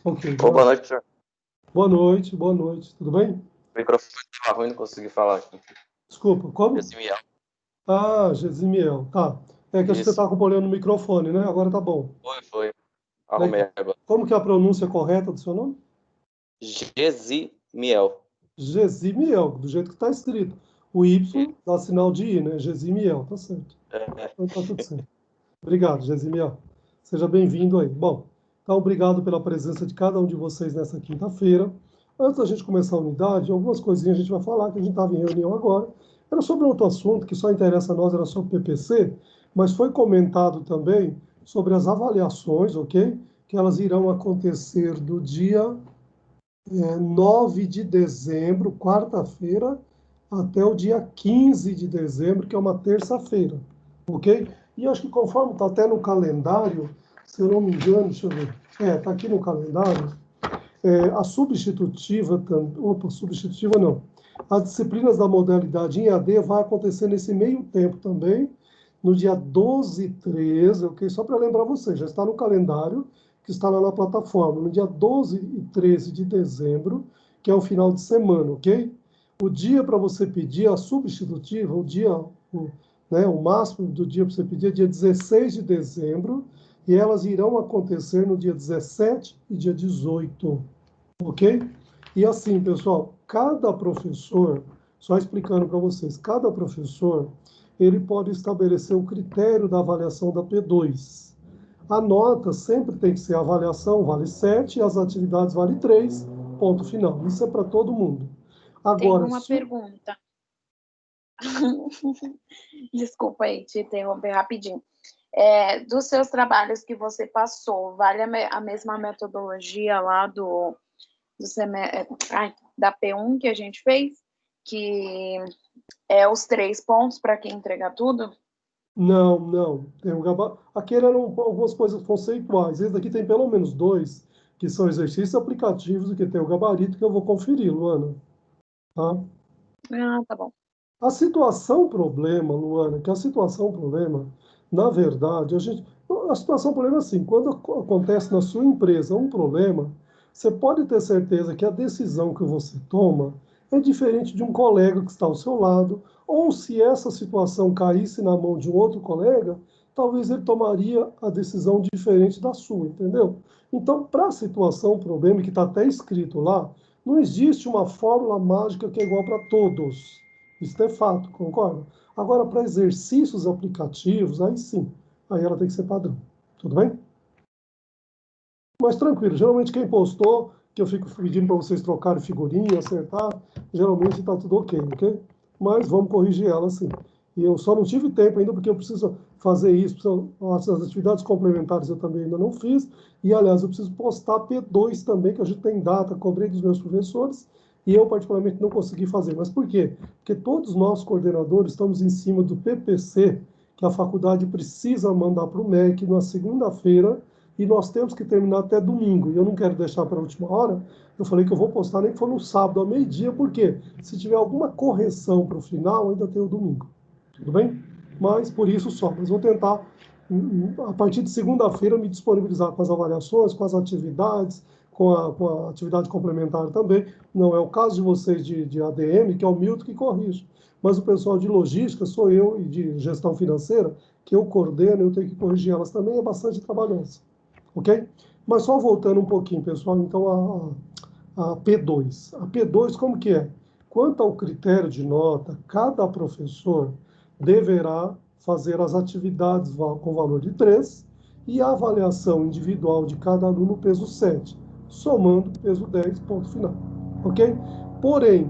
Ok, Ô, boa noite, professor. boa noite, tudo bem? O microfone estava ruim, não consegui falar aqui. Desculpa, como? Gesimiel. Ah, Gesimiel, tá. É que acho que você Isso. está com problema no microfone, né? Agora tá bom. Foi. Legal. Arrumei agora. Como que é a pronúncia correta do seu nome? Gesimiel. Gesimiel, do jeito que está escrito. O Y dá sinal de I, né? Gesimiel, tá certo. É, Então tá tudo certo. Obrigado, Gesimiel. Seja bem-vindo aí. Bom, então obrigado pela presença de cada um de vocês nessa quinta-feira. Antes da gente começar a unidade, algumas coisinhas a gente vai falar, que a gente estava em reunião agora. Era sobre outro assunto que só interessa a nós, era sobre PPC, mas foi comentado também sobre as avaliações, ok? Que elas irão acontecer do dia 9 de dezembro, quarta-feira, até o dia 15 de dezembro, que é uma terça-feira, ok? E acho que conforme está até no calendário, se eu não me engano, deixa eu ver, está aqui no calendário, a substitutiva, substitutiva não, as disciplinas da modalidade em EAD vai acontecer nesse meio tempo também, no dia 12 e 13, ok? Só para lembrar você, já está no calendário, que está lá na plataforma, no dia 12 e 13 de dezembro, que é o final de semana, ok? O dia para você pedir a substitutiva, o máximo do dia para você pedir é dia 16 de dezembro, e elas irão acontecer no dia 17 e dia 18, ok? E assim, pessoal, cada professor, só explicando para vocês, cada professor, ele pode estabelecer o critério da avaliação da P2. A nota sempre tem que ser a avaliação vale 7 e as atividades vale 3, ponto final. Isso é para todo mundo. Agora, Tenho uma pergunta. Desculpa aí te interromper rapidinho. Dos seus trabalhos que você passou, vale a mesma metodologia lá da P1 que a gente fez? Que é os 3 pontos para quem entregar tudo? Não. Tem um aquele eram algumas coisas conceituais. Esse daqui tem pelo menos 2, que são exercícios aplicativos, e que tem o gabarito, que eu vou conferir, Luana. Tá? Ah, tá bom. A situação problema, Luana, que a situação problema, na verdade, a situação problema é assim, quando acontece na sua empresa um problema, você pode ter certeza que a decisão que você toma é diferente de um colega que está ao seu lado, ou se essa situação caísse na mão de um outro colega, talvez ele tomaria a decisão diferente da sua, entendeu? Então, para a situação problema, que está até escrito lá, não existe uma fórmula mágica que é igual para todos. Isso é fato, concorda? Agora, para exercícios aplicativos, aí sim, aí ela tem que ser padrão. Tudo bem? Mas tranquilo, geralmente quem postou, que eu fico pedindo para vocês trocarem figurinha, acertar, geralmente está tudo ok? Mas vamos corrigir ela sim. E eu só não tive tempo ainda porque eu preciso fazer isso, as atividades complementares eu também ainda não fiz, e aliás, eu preciso postar P2 também, que a gente tem data, cobrei dos meus professores, e eu particularmente não consegui fazer. Mas por quê? Porque todos nós, coordenadores, estamos em cima do PPC, que a faculdade precisa mandar para o MEC na segunda-feira, e nós temos que terminar até domingo, e eu não quero deixar para a última hora. Eu falei que eu vou postar nem que for no sábado, ao meio-dia, porque se tiver alguma correção para o final, ainda tem o domingo. Tudo bem? Mas por isso só. Mas vou tentar, a partir de segunda-feira, me disponibilizar com as avaliações, com as atividades, com a atividade complementar também. Não é o caso de vocês de ADM, que é o Milton que corrige. Mas o pessoal de logística sou eu, e de gestão financeira, que eu coordeno, eu tenho que corrigir elas também, é bastante trabalhoso. Ok? Mas só voltando um pouquinho, pessoal, então a P2. A P2 como que é? Quanto ao critério de nota, cada professor deverá fazer as atividades com valor de 3 e a avaliação individual de cada aluno peso 7, somando peso 10, ponto final. Ok? Porém,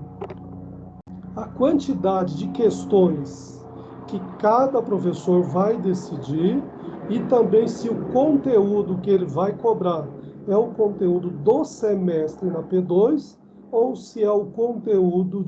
a quantidade de questões que cada professor vai decidir e também se o conteúdo que ele vai cobrar é o conteúdo do semestre na P2 ou se é o conteúdo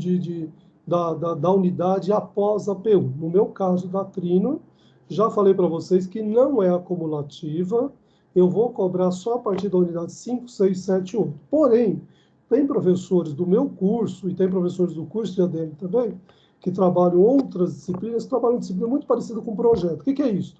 da unidade após a P1. No meu caso da Trino, já falei para vocês que não é acumulativa, eu vou cobrar só a partir da unidade 5, 6, 7, 8. Porém, tem professores do meu curso, e tem professores do curso de ADM também, que trabalham outras disciplinas, que trabalham disciplina muito parecida com projeto. O que é isso?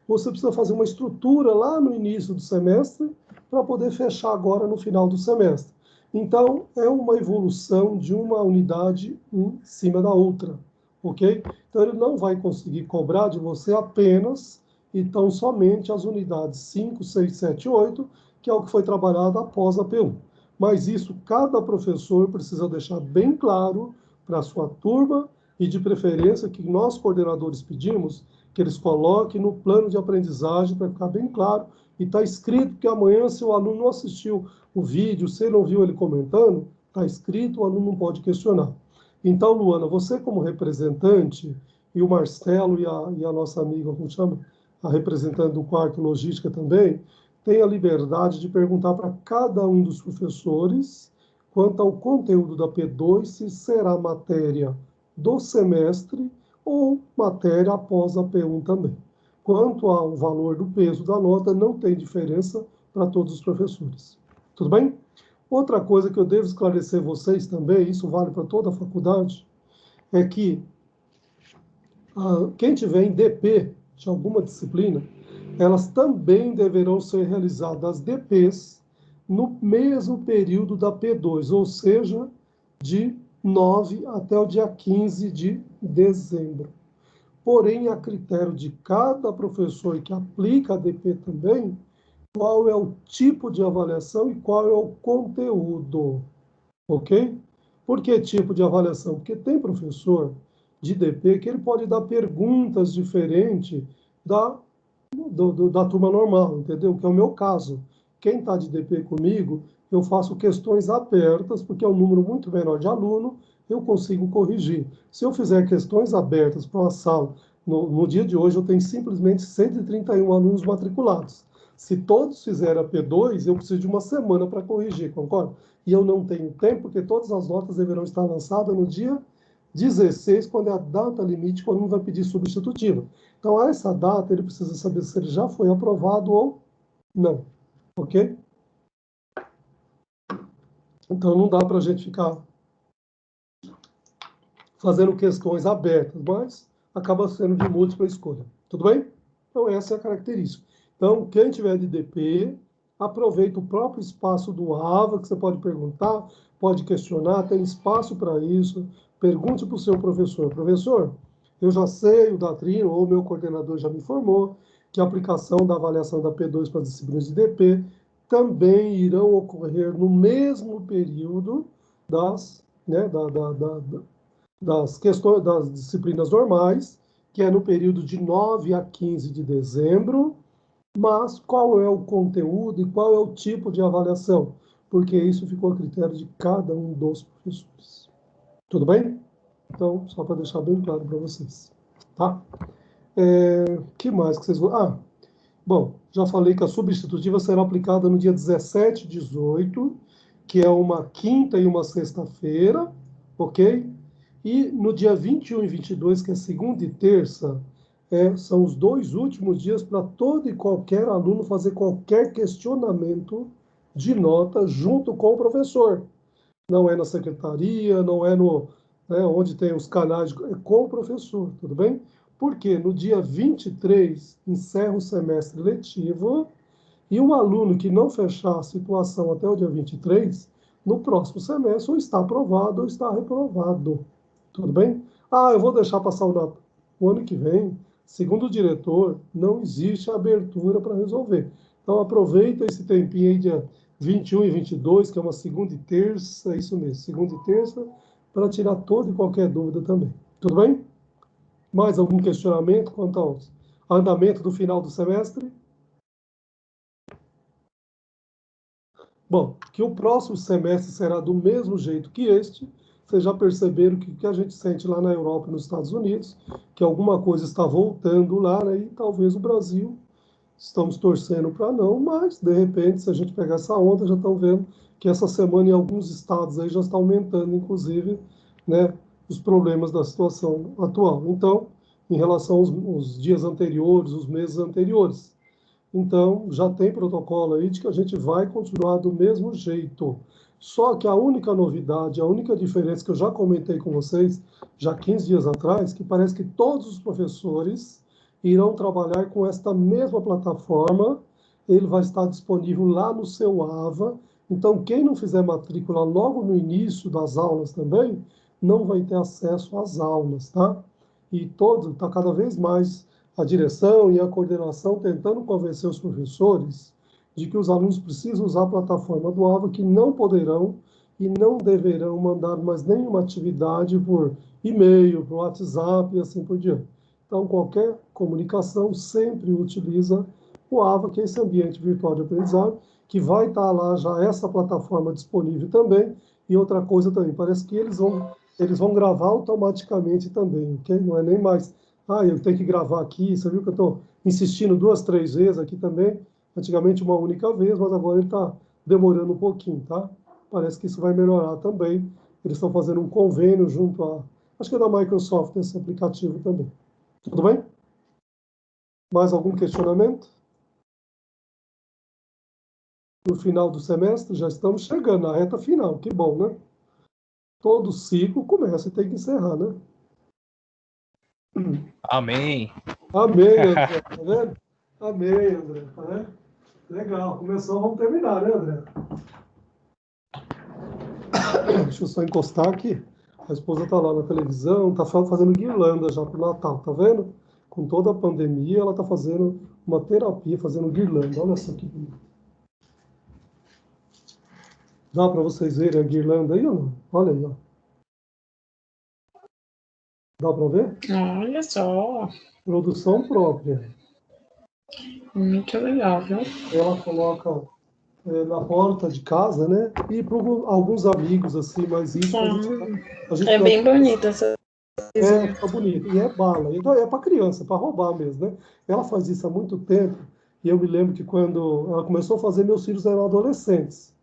você precisa fazer uma estrutura lá no início do semestre para poder fechar agora no final do semestre. Então, é uma evolução de uma unidade em cima da outra, ok? Então, ele não vai conseguir cobrar de você apenas e tão somente as unidades 5, 6, 7 e 8, que é o que foi trabalhado após a P1. Mas isso, cada professor precisa deixar bem claro para a sua turma e, de preferência, que nós, coordenadores, pedimos que eles coloquem no plano de aprendizagem para ficar bem claro e está escrito que amanhã, se o aluno não assistiu o vídeo, se ele não viu ele comentando, está escrito, o aluno não pode questionar. Então, Luana, você como representante, e o Marcelo e a nossa amiga, como chama? A representante do quarto logística também, tem a liberdade de perguntar para cada um dos professores quanto ao conteúdo da P2, se será matéria do semestre ou matéria após a P1 também. Quanto ao valor do peso da nota, não tem diferença para todos os professores. Tudo bem? Outra coisa que eu devo esclarecer vocês também, isso vale para toda a faculdade, é que quem tiver em DP de alguma disciplina, elas também deverão ser realizadas DPs no mesmo período da P2, ou seja, de 9 até o dia 15 de dezembro. Porém, a critério de cada professor que aplica a DP também, qual é o tipo de avaliação e qual é o conteúdo, ok? Por que tipo de avaliação? Porque tem professor de DP que ele pode dar perguntas diferentes da turma normal, entendeu? Que é o meu caso. Quem está de DP comigo, eu faço questões abertas, porque é um número muito menor de aluno, eu consigo corrigir. Se eu fizer questões abertas para uma sala, no dia de hoje eu tenho simplesmente 131 alunos matriculados. Se todos fizerem a P2, eu preciso de uma semana para corrigir, concorda? E eu não tenho tempo, porque todas as notas deverão estar lançadas no dia 16, quando é a data limite, quando não vai pedir substitutiva. Então, a essa data, ele precisa saber se ele já foi aprovado ou não, ok? Então, não dá para a gente ficar fazendo questões abertas, mas acaba sendo de múltipla escolha. Tudo bem? Então, essa é a característica. Então, quem tiver de DP, aproveita o próprio espaço do AVA, que você pode perguntar, pode questionar, tem espaço para isso. Pergunte para o seu professor. Professor, eu já sei, o Datrino ou o meu coordenador já me informou que a aplicação da avaliação da P2 para as disciplinas de DP também irão ocorrer no mesmo período das questões das disciplinas normais, que é no período de 9 a 15 de dezembro, mas qual é o conteúdo e qual é o tipo de avaliação? Porque isso ficou a critério de cada um dos professores. Tudo bem? Então, só para deixar bem claro para vocês. Tá? Que mais que vocês vão... bom, já falei que a substitutiva será aplicada no dia 17 e 18, que é uma quinta e uma sexta-feira, ok? E no dia 21 e 22, que é segunda e terça, são os 2 últimos dias para todo e qualquer aluno fazer qualquer questionamento de nota junto com o professor. Não é na secretaria, não é onde tem os canais, é com o professor, tudo bem? Porque no dia 23 encerra o semestre letivo e um aluno que não fechar a situação até o dia 23, no próximo semestre, ou está aprovado ou está reprovado. Tudo bem? Eu vou deixar passar o ano que vem. Segundo o diretor, não existe abertura para resolver. Então, aproveita esse tempinho aí, dia 21 e 22, que é uma segunda e terça, isso mesmo, segunda e terça, para tirar toda e qualquer dúvida também. Tudo bem? Mais algum questionamento quanto ao andamento do final do semestre? Bom, que o próximo semestre será do mesmo jeito que este. Vocês já perceberam que a gente sente lá na Europa e nos Estados Unidos, que alguma coisa está voltando lá, né? E talvez o Brasil, estamos torcendo para não, mas, de repente, se a gente pegar essa onda, já estão vendo que essa semana em alguns estados aí já está aumentando, inclusive, né, os problemas da situação atual. Então, em relação aos dias anteriores, os meses anteriores. Então, já tem protocolo aí de que a gente vai continuar do mesmo jeito. Só que a única novidade, a única diferença que eu já comentei com vocês, já 15 dias atrás, que parece que todos os professores irão trabalhar com esta mesma plataforma. Ele vai estar disponível lá no seu AVA. Então, quem não fizer matrícula logo no início das aulas também, não vai ter acesso às aulas, tá? E está cada vez mais a direção e a coordenação tentando convencer os professores de que os alunos precisam usar a plataforma do AVA, que não poderão e não deverão mandar mais nenhuma atividade por e-mail, por WhatsApp e assim por diante. Então, qualquer comunicação sempre utiliza o AVA, que é esse ambiente virtual de aprendizagem, que vai estar lá já essa plataforma disponível também. E outra coisa também, parece que eles vão gravar automaticamente também, ok? Não é nem mais, eu tenho que gravar aqui, você viu que eu estou insistindo 2, 3 vezes aqui também, antigamente uma única vez, mas agora ele está demorando um pouquinho, tá? Parece que isso vai melhorar também. Eles estão fazendo um convênio junto a, acho que é da Microsoft, esse aplicativo também. Tudo bem? Mais algum questionamento? No final do semestre, já estamos chegando na reta final, que bom, né? Todo ciclo começa e tem que encerrar, né? Amém. Amém, André, tá vendo? Amém, André, tá vendo? Legal, começou, vamos terminar, né, André? Deixa eu só encostar aqui. A esposa está lá na televisão, está fazendo guirlanda já para o Natal, tá vendo? Com toda a pandemia, ela está fazendo uma terapia, fazendo guirlanda. Olha só que bonito. Dá para vocês verem a guirlanda aí ou não? Olha aí, ó. Dá para ver? Olha só, Produção própria. muito legal, viu? Ela coloca na porta de casa, né? E para alguns amigos, assim, mais íntimos, a gente É bem bonita essa. fica bonito. E é bala. Então, é para criança, para roubar mesmo, né? Ela faz isso há muito tempo. E eu me lembro que quando ela começou a fazer, meus filhos eram adolescentes.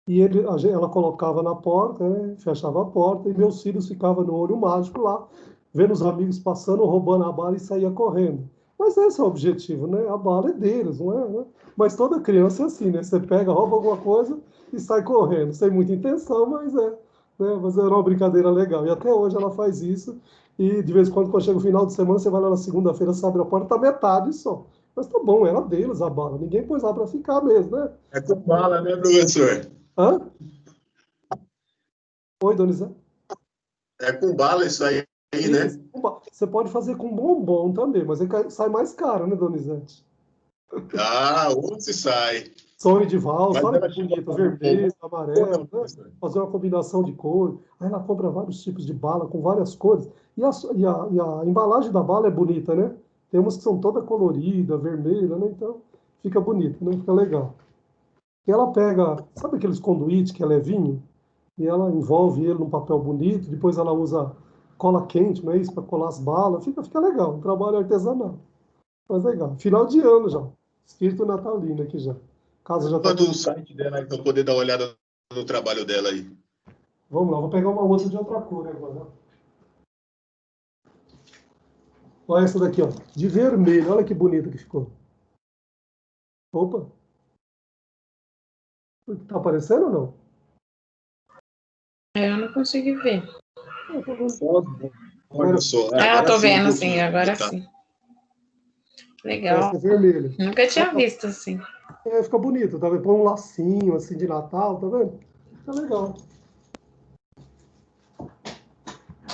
E ela colocava na porta, né? Fechava a porta, e meus filhos ficavam no olho mágico lá, vendo os amigos passando, roubando a bala e saía correndo. Mas esse é o objetivo, né? A bala é deles, não é? Né? Mas toda criança é assim, né? Você pega, rouba alguma coisa e sai correndo, sem muita intenção, mas é. Né? Mas era uma brincadeira legal. E até hoje ela faz isso. E de vez em quando chega o final de semana, você vai lá na segunda-feira, você abre a porta, tá metade só. Mas tá bom, era deles a bala. Ninguém pôs lá para ficar mesmo, né? É com bala, né, professor? Hã? Oi, Donizete. É com bala isso aí, né? Você pode fazer com bombom também, mas sai mais caro, né, Donizete? Ah, onde se sai? Sonho de valsa, Mas olha ela que chama bonito, pra vermelho, bombom. amarelo, né? Fazer uma combinação de cores. Aí ela compra vários tipos de bala com várias cores. E a embalagem da bala é bonita, né? Tem umas que são toda colorida, vermelha, né? Então fica bonito, né? Fica legal. E ela pega, sabe aqueles conduíte que é levinho? E ela envolve ele num papel bonito, depois ela usa cola quente, não é isso, para colar as balas. Fica legal, um trabalho artesanal. Mas legal. Final de ano já. Espírito natalino aqui já. Casa já tá. Manda o site dela aí para eu poder dar uma olhada no trabalho dela aí. Vamos lá, vou pegar uma outra de outra cor agora. Olha essa daqui, ó. De vermelho. Olha que bonita que ficou. Opa. Tá aparecendo ou não? Eu não consegui ver. Olha só. Tô vendo, sim, agora tá. sim. Legal. Essa é vermelha. Nunca tinha visto assim. Fica bonito, tá vendo? Põe um lacinho assim de Natal, tá vendo? Fica legal.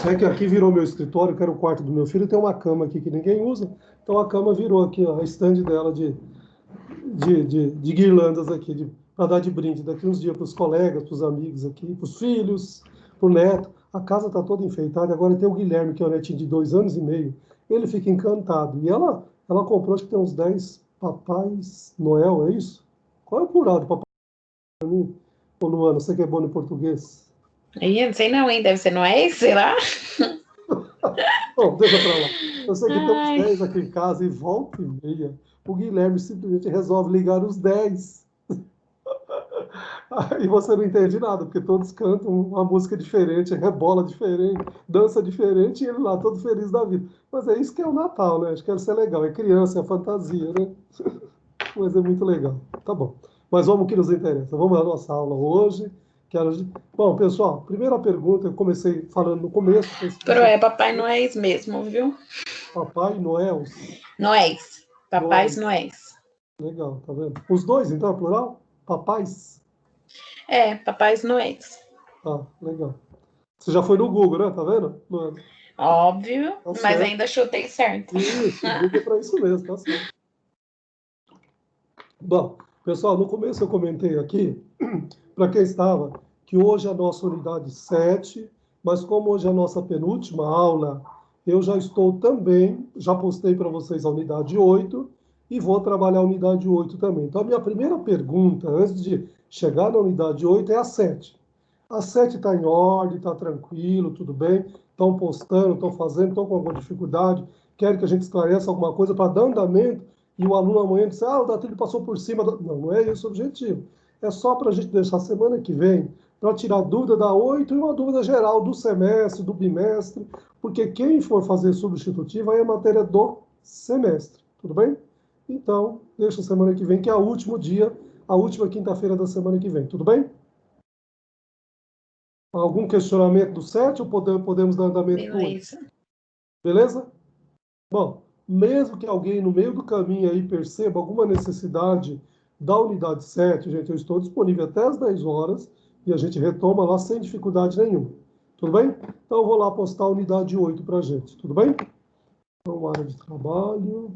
É que aqui virou meu escritório, que era o quarto do meu filho, tem uma cama aqui que ninguém usa. Então a cama virou aqui, ó, a stand dela de guirlandas aqui, para dar de brinde daqui uns dias para os colegas, para os amigos aqui, para os filhos, para o neto. A casa está toda enfeitada. Agora tem o Guilherme, que é o netinho de 2 anos e meio. Ele fica encantado. E ela comprou, acho que tem uns 10 Papais Noel, é isso? Qual é o plural de Papai Noel? Ô, Luana, você que é bom em português? Aí, não sei não, hein? Deve ser Noé, sei lá. Bom, deixa pra lá. Eu sei que tem uns 10 aqui em casa e volta e meia. O Guilherme simplesmente resolve ligar os 10. E você não entende nada, porque todos cantam uma música diferente, rebola diferente, dança diferente, e ele lá todo feliz da vida. Mas é isso que é o Natal, né? Acho que deve ser legal. É criança, é fantasia, né? Mas é muito legal. Tá bom. Mas vamos ao que nos interessa. Vamos à nossa aula hoje. Bom, pessoal, primeira pergunta, eu comecei falando no começo. Pero é Papai Noéis mesmo, viu? Papai Noel. Noéis. Papais Noéis. Legal, tá vendo? Os dois, então, é plural? Papais? É, Papais Noéis. Tá, legal. Você já foi no Google, né? Tá vendo, Luana? Óbvio, Tá mas certo. ainda chutei certo. Isso, o Google é para isso mesmo, tá certo. Bom, pessoal, no começo eu comentei aqui, para quem estava, que hoje é a nossa unidade 7, mas como hoje é a nossa penúltima aula, eu já estou também, já postei para vocês a unidade 8 e vou trabalhar a unidade 8 também. Então, a minha primeira pergunta, antes de chegar na unidade 8, é a 7. A 7 está em ordem, está tranquilo, tudo bem, estão postando, estão fazendo, estão com alguma dificuldade, querem que a gente esclareça alguma coisa para dar andamento e o aluno amanhã diz, o Datilho passou por cima. Não, não é esse o objetivo. É só para a gente deixar a semana que vem, para tirar dúvida da 8 e uma dúvida geral do semestre, do bimestre, porque quem for fazer substitutiva aí é matéria do semestre, tudo bem? Então, deixa a semana que vem, que é o último dia, a última quinta-feira da semana que vem, tudo bem? Algum questionamento do 7 ou podemos dar andamento para o 8? Beleza? Bom, mesmo que alguém no meio do caminho aí perceba alguma necessidade da unidade 7, gente, eu estou disponível até às 10 horas e a gente retoma lá sem dificuldade nenhuma. Tudo bem? Então eu vou lá postar a unidade 8 para a gente, tudo bem? Então, área de trabalho,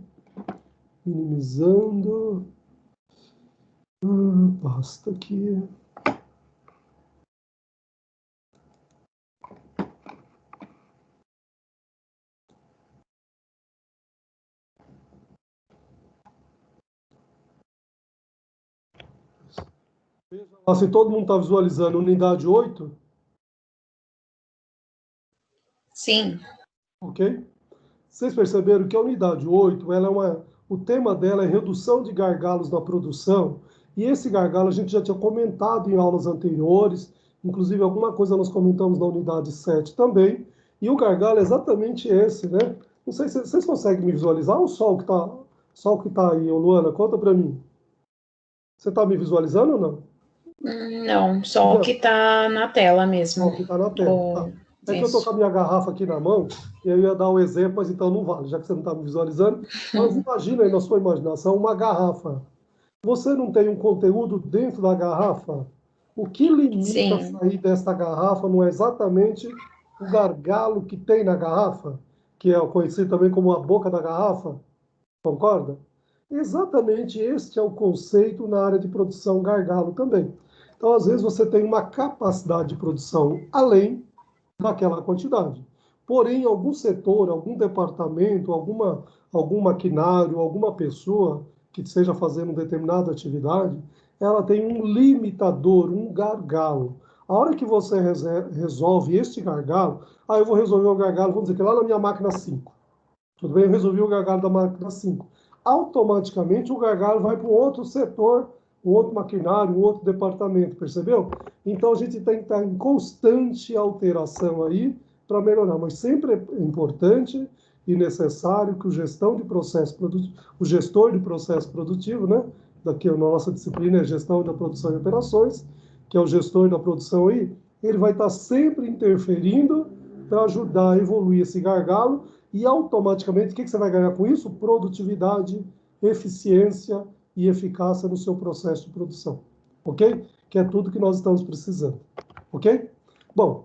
minimizando. Basta aqui. Se todo mundo está visualizando unidade 8. Sim. Ok? Vocês perceberam que a unidade 8, o tema dela é redução de gargalos na produção, e esse gargalo a gente já tinha comentado em aulas anteriores, inclusive alguma coisa nós comentamos na unidade 7 também, e o gargalo é exatamente esse, né? Não sei se vocês conseguem me visualizar o sol que está aí, Luana, conta para mim. Você está me visualizando ou não? Não, só o que está na tela mesmo. Só o que está na tela. Tá. É que eu estou com a minha garrafa aqui na mão, e eu ia dar um exemplo, mas então não vale, já que você não está me visualizando. Mas imagina aí na sua imaginação uma garrafa. Você não tem um conteúdo dentro da garrafa? O que limita a sair desta garrafa não é exatamente o gargalo que tem na garrafa, que é conhecido também como a boca da garrafa? Concorda? Exatamente este é o conceito na área de produção gargalo também. Então, às vezes, você tem uma capacidade de produção além daquela quantidade. Porém, algum setor, algum departamento, algum maquinário, alguma pessoa que esteja fazendo determinada atividade, ela tem um limitador, um gargalo. A hora que você resolve este gargalo, eu vou resolver o gargalo, vamos dizer que lá na minha máquina 5. Tudo bem? Eu resolvi o gargalo da máquina 5. Automaticamente o gargalo vai para um outro setor, um outro maquinário, um outro departamento, percebeu? Então a gente tem que estar em constante alteração aí para melhorar, mas sempre é importante e necessário que o gestor de processo produtivo, né? Daqui a nossa disciplina é gestão da produção e operações, que é o gestor da produção aí, ele vai estar sempre interferindo para ajudar a evoluir esse gargalo e automaticamente, o que você vai ganhar com isso? Produtividade, eficiência e eficácia no seu processo de produção, ok? Que é tudo que nós estamos precisando, ok? Bom,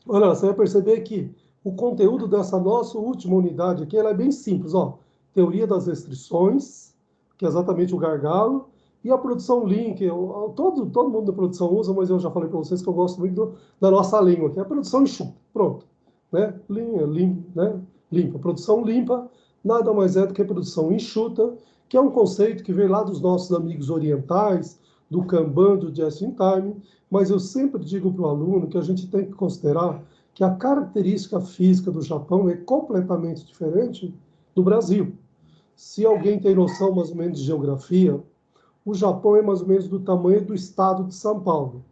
olha, você vai perceber que o conteúdo dessa nossa última unidade aqui, ela é bem simples, ó. Teoria das restrições, que é exatamente o gargalo, e a produção Lean, que todo mundo da produção usa, mas eu já falei para vocês que eu gosto muito da nossa língua, que é a produção enxuta, pronto. Né? Né? Limpa. Produção limpa nada mais é do que produção enxuta, que é um conceito que vem lá dos nossos amigos orientais, do Kanban, do Just in Time, mas eu sempre digo para o aluno que a gente tem que considerar que a característica física do Japão é completamente diferente do Brasil. Se alguém tem noção mais ou menos de geografia, o Japão é mais ou menos do tamanho do estado de São Paulo.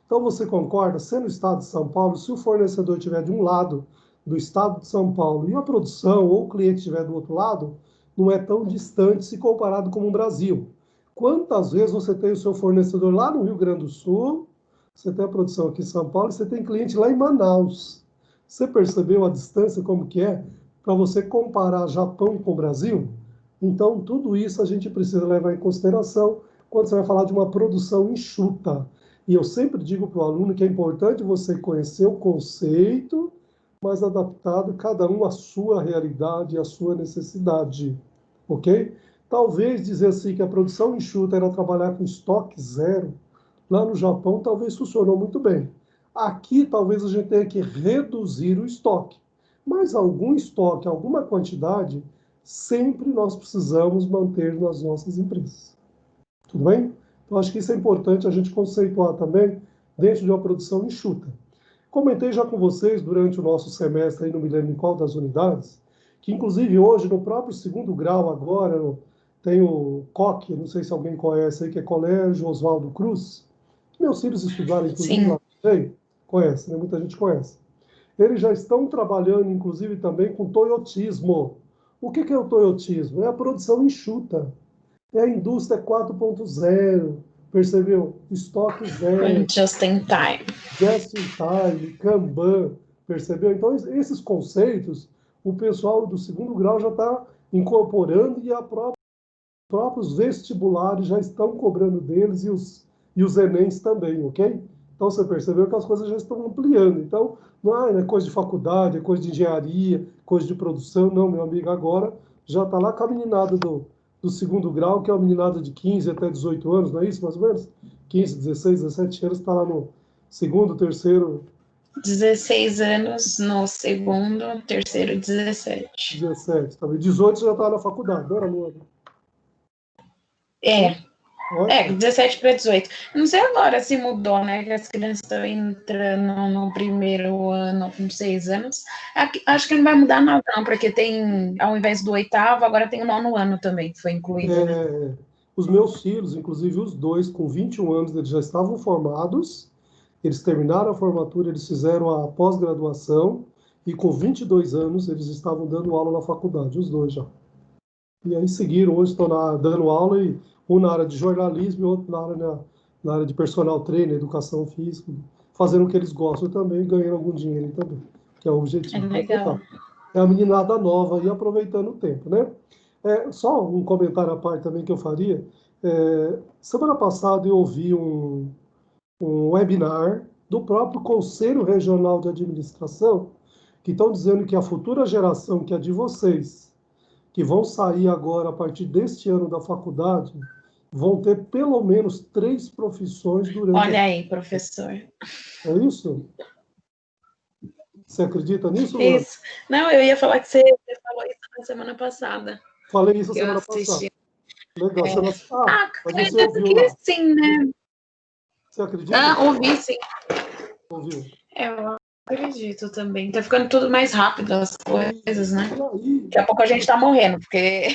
Então, você concorda, sendo o estado de São Paulo, se o fornecedor estiver de um lado do estado de São Paulo e a produção ou o cliente estiver do outro lado, não é tão distante se comparado com o Brasil. Quantas vezes você tem o seu fornecedor lá no Rio Grande do Sul, você tem a produção aqui em São Paulo, você tem cliente lá em Manaus. Você percebeu a distância como que é para você comparar Japão com o Brasil? Então, tudo isso a gente precisa levar em consideração quando você vai falar de uma produção enxuta. E eu sempre digo para o aluno que é importante você conhecer o conceito, mas adaptado cada um à sua realidade e à sua necessidade, ok? Talvez dizer assim que a produção enxuta era trabalhar com estoque zero, lá no Japão talvez funcionou muito bem. Aqui talvez a gente tenha que reduzir o estoque, mas algum estoque, alguma quantidade, sempre nós precisamos manter nas nossas empresas. Tudo bem? Então acho que isso é importante a gente conceituar também dentro de uma produção enxuta. Comentei já com vocês durante o nosso semestre, aí, não me lembro em qual das unidades, que inclusive hoje, no próprio segundo grau agora, tem o COC, não sei se alguém conhece aí, que é Colégio Oswaldo Cruz, que meus filhos estudaram, inclusive, Sim. lá também, conhece, né? Muita gente conhece. Eles já estão trabalhando, inclusive, também com toyotismo. O que é o toyotismo? É a produção enxuta, é a indústria 4.0, percebeu? Estoque zero, Just in time. just in time, Kanban, percebeu? Então, esses conceitos, o pessoal do segundo grau já está incorporando e próprios vestibulares já estão cobrando deles e os Enems também, ok? Então, você percebeu que as coisas já estão ampliando. Então, não é coisa de faculdade, é coisa de engenharia, coisa de produção. Não, meu amigo, agora já está lá com a meninada do segundo grau, que é uma meninada de 15 até 18 anos, não é isso, mais ou menos? 15, 16, 17 anos, está lá no segundo, terceiro... 16 anos no segundo, terceiro 17. 17, tá bem? 18 já está na faculdade, não era, Luana? É, 17 para 18. Não sei agora se mudou, né? Que as crianças estão entrando no primeiro ano com 6 anos. Acho que não vai mudar nada, não, porque tem, ao invés do oitavo, agora tem o 9º ano também, que foi incluído, né? Os meus filhos, inclusive os dois, com 21 anos, eles já estavam formados, eles terminaram a formatura, eles fizeram a pós-graduação, e com 22 anos eles estavam dando aula na faculdade, os dois já. E aí seguiram, hoje estão dando aula, e um na área de jornalismo e outro na área de personal trainer, educação física, fazendo o que eles gostam também, ganhando algum dinheiro também, que é o objetivo. É legal. É a meninada nova e aproveitando o tempo, né? Só um comentário à parte também que eu faria. Semana passada eu ouvi um webinar do próprio Conselho Regional de Administração, que estão dizendo que a futura geração, que é de vocês, que vão sair agora a partir deste ano da faculdade, vão ter pelo menos 3 profissões durante... Olha aí, professor. É isso? Você acredita nisso, Luana? Isso. Não, eu ia falar que você falou isso na semana passada. Falei isso semana passada. Legal. Mas você ouviu que lá? Sim, né? Você acredita? Ouvi, sim. Ouviu? Eu acredito também. Tá ficando tudo mais rápido as coisas, né? E Daqui a pouco a gente tá morrendo, porque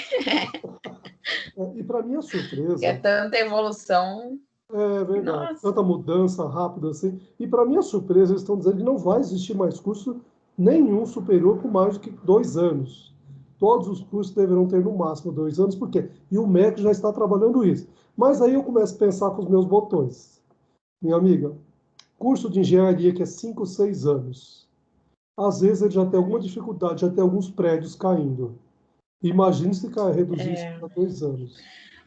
para minha surpresa... é tanta evolução. É verdade. Nossa. Tanta mudança rápida assim. E para minha surpresa, eles estão dizendo que não vai existir mais curso nenhum superior com mais do que 2 anos. Todos os cursos deverão ter no máximo 2 anos, por quê? E o MEC já está trabalhando isso. Mas aí eu começo a pensar com os meus botões. Minha amiga, curso de engenharia que é 5, 6 anos. Às vezes ele já tem alguma dificuldade, já tem alguns prédios caindo. Imagine se reduzir isso para 2 anos.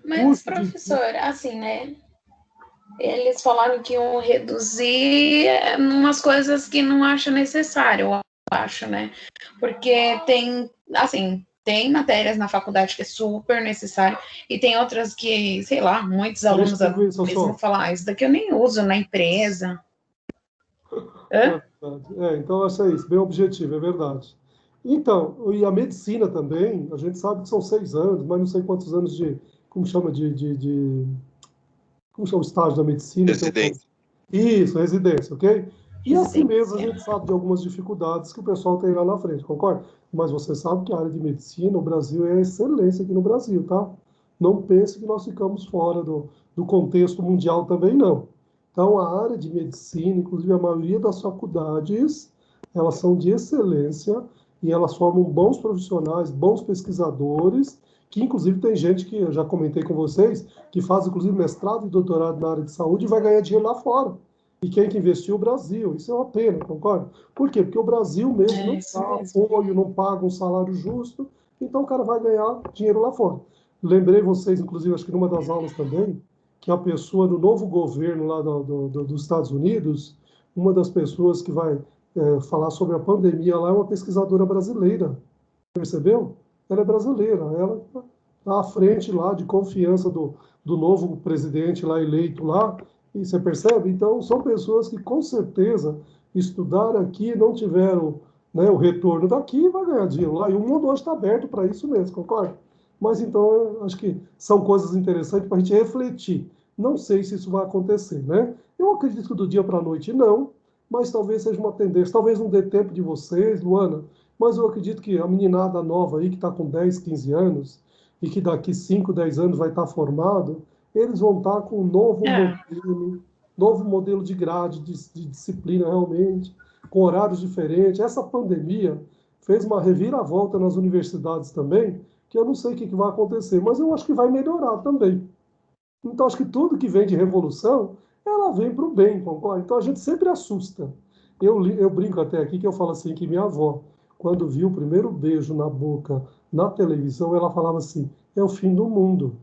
Mas, Curso professor, assim, né? Eles falaram que iam reduzir umas coisas que não acho necessário, eu acho, né? Porque tem, assim, tem matérias na faculdade que é super necessário e tem outras que, sei lá, muitos alunos mesmo falam, isso daqui eu nem uso na empresa. Então, acho que é isso, bem objetivo, é verdade. Então, e a medicina também, a gente sabe que são 6 anos, mas não sei quantos anos como chama como chama o estágio da medicina? Residência. Isso, residência, ok? E assim Residência. mesmo a gente sabe de algumas dificuldades que o pessoal tem lá na frente, concorda? Mas você sabe que a área de medicina, o Brasil é excelência aqui no Brasil, tá? Não pense que nós ficamos fora do contexto mundial também, não. Então, a área de medicina, inclusive a maioria das faculdades, elas são de excelência e elas formam bons profissionais, bons pesquisadores, que inclusive tem gente que, eu já comentei com vocês, que faz inclusive mestrado e doutorado na área de saúde e vai ganhar dinheiro lá fora. E quem que investiu? O Brasil. Isso é uma pena, concorda? Por quê? Porque o Brasil mesmo não dá apoio, não paga um salário justo, então o cara vai ganhar dinheiro lá fora. Lembrei vocês, inclusive, acho que numa das aulas também, que a pessoa do novo governo lá dos Estados Unidos, uma das pessoas que vai falar sobre a pandemia lá é uma pesquisadora brasileira. Percebeu? Ela é brasileira, ela está à frente lá de confiança do novo presidente lá eleito lá, e você percebe? Então, são pessoas que com certeza estudaram aqui, não tiveram, né, o retorno daqui e vai ganhar dinheiro lá. E o mundo hoje está aberto para isso mesmo, concorda? Mas então, eu acho que são coisas interessantes para a gente refletir. Não sei se isso vai acontecer, né? Eu acredito que do dia para a noite não, mas talvez seja uma tendência. Talvez não dê tempo de vocês, Luana, mas eu acredito que a meninada nova aí, que está com 10, 15 anos, e que daqui 5, 10 anos vai estar formado, eles vão estar com um novo modelo de grade, de disciplina realmente, com horários diferentes. Essa pandemia fez uma reviravolta nas universidades também, que eu não sei o que vai acontecer, mas eu acho que vai melhorar também. Então, acho que tudo que vem de revolução, ela vem para o bem, concorda? Então, a gente sempre assusta. Eu brinco até aqui que eu falo assim, que minha avó, quando viu o primeiro beijo na boca na televisão, ela falava assim, é o fim do mundo.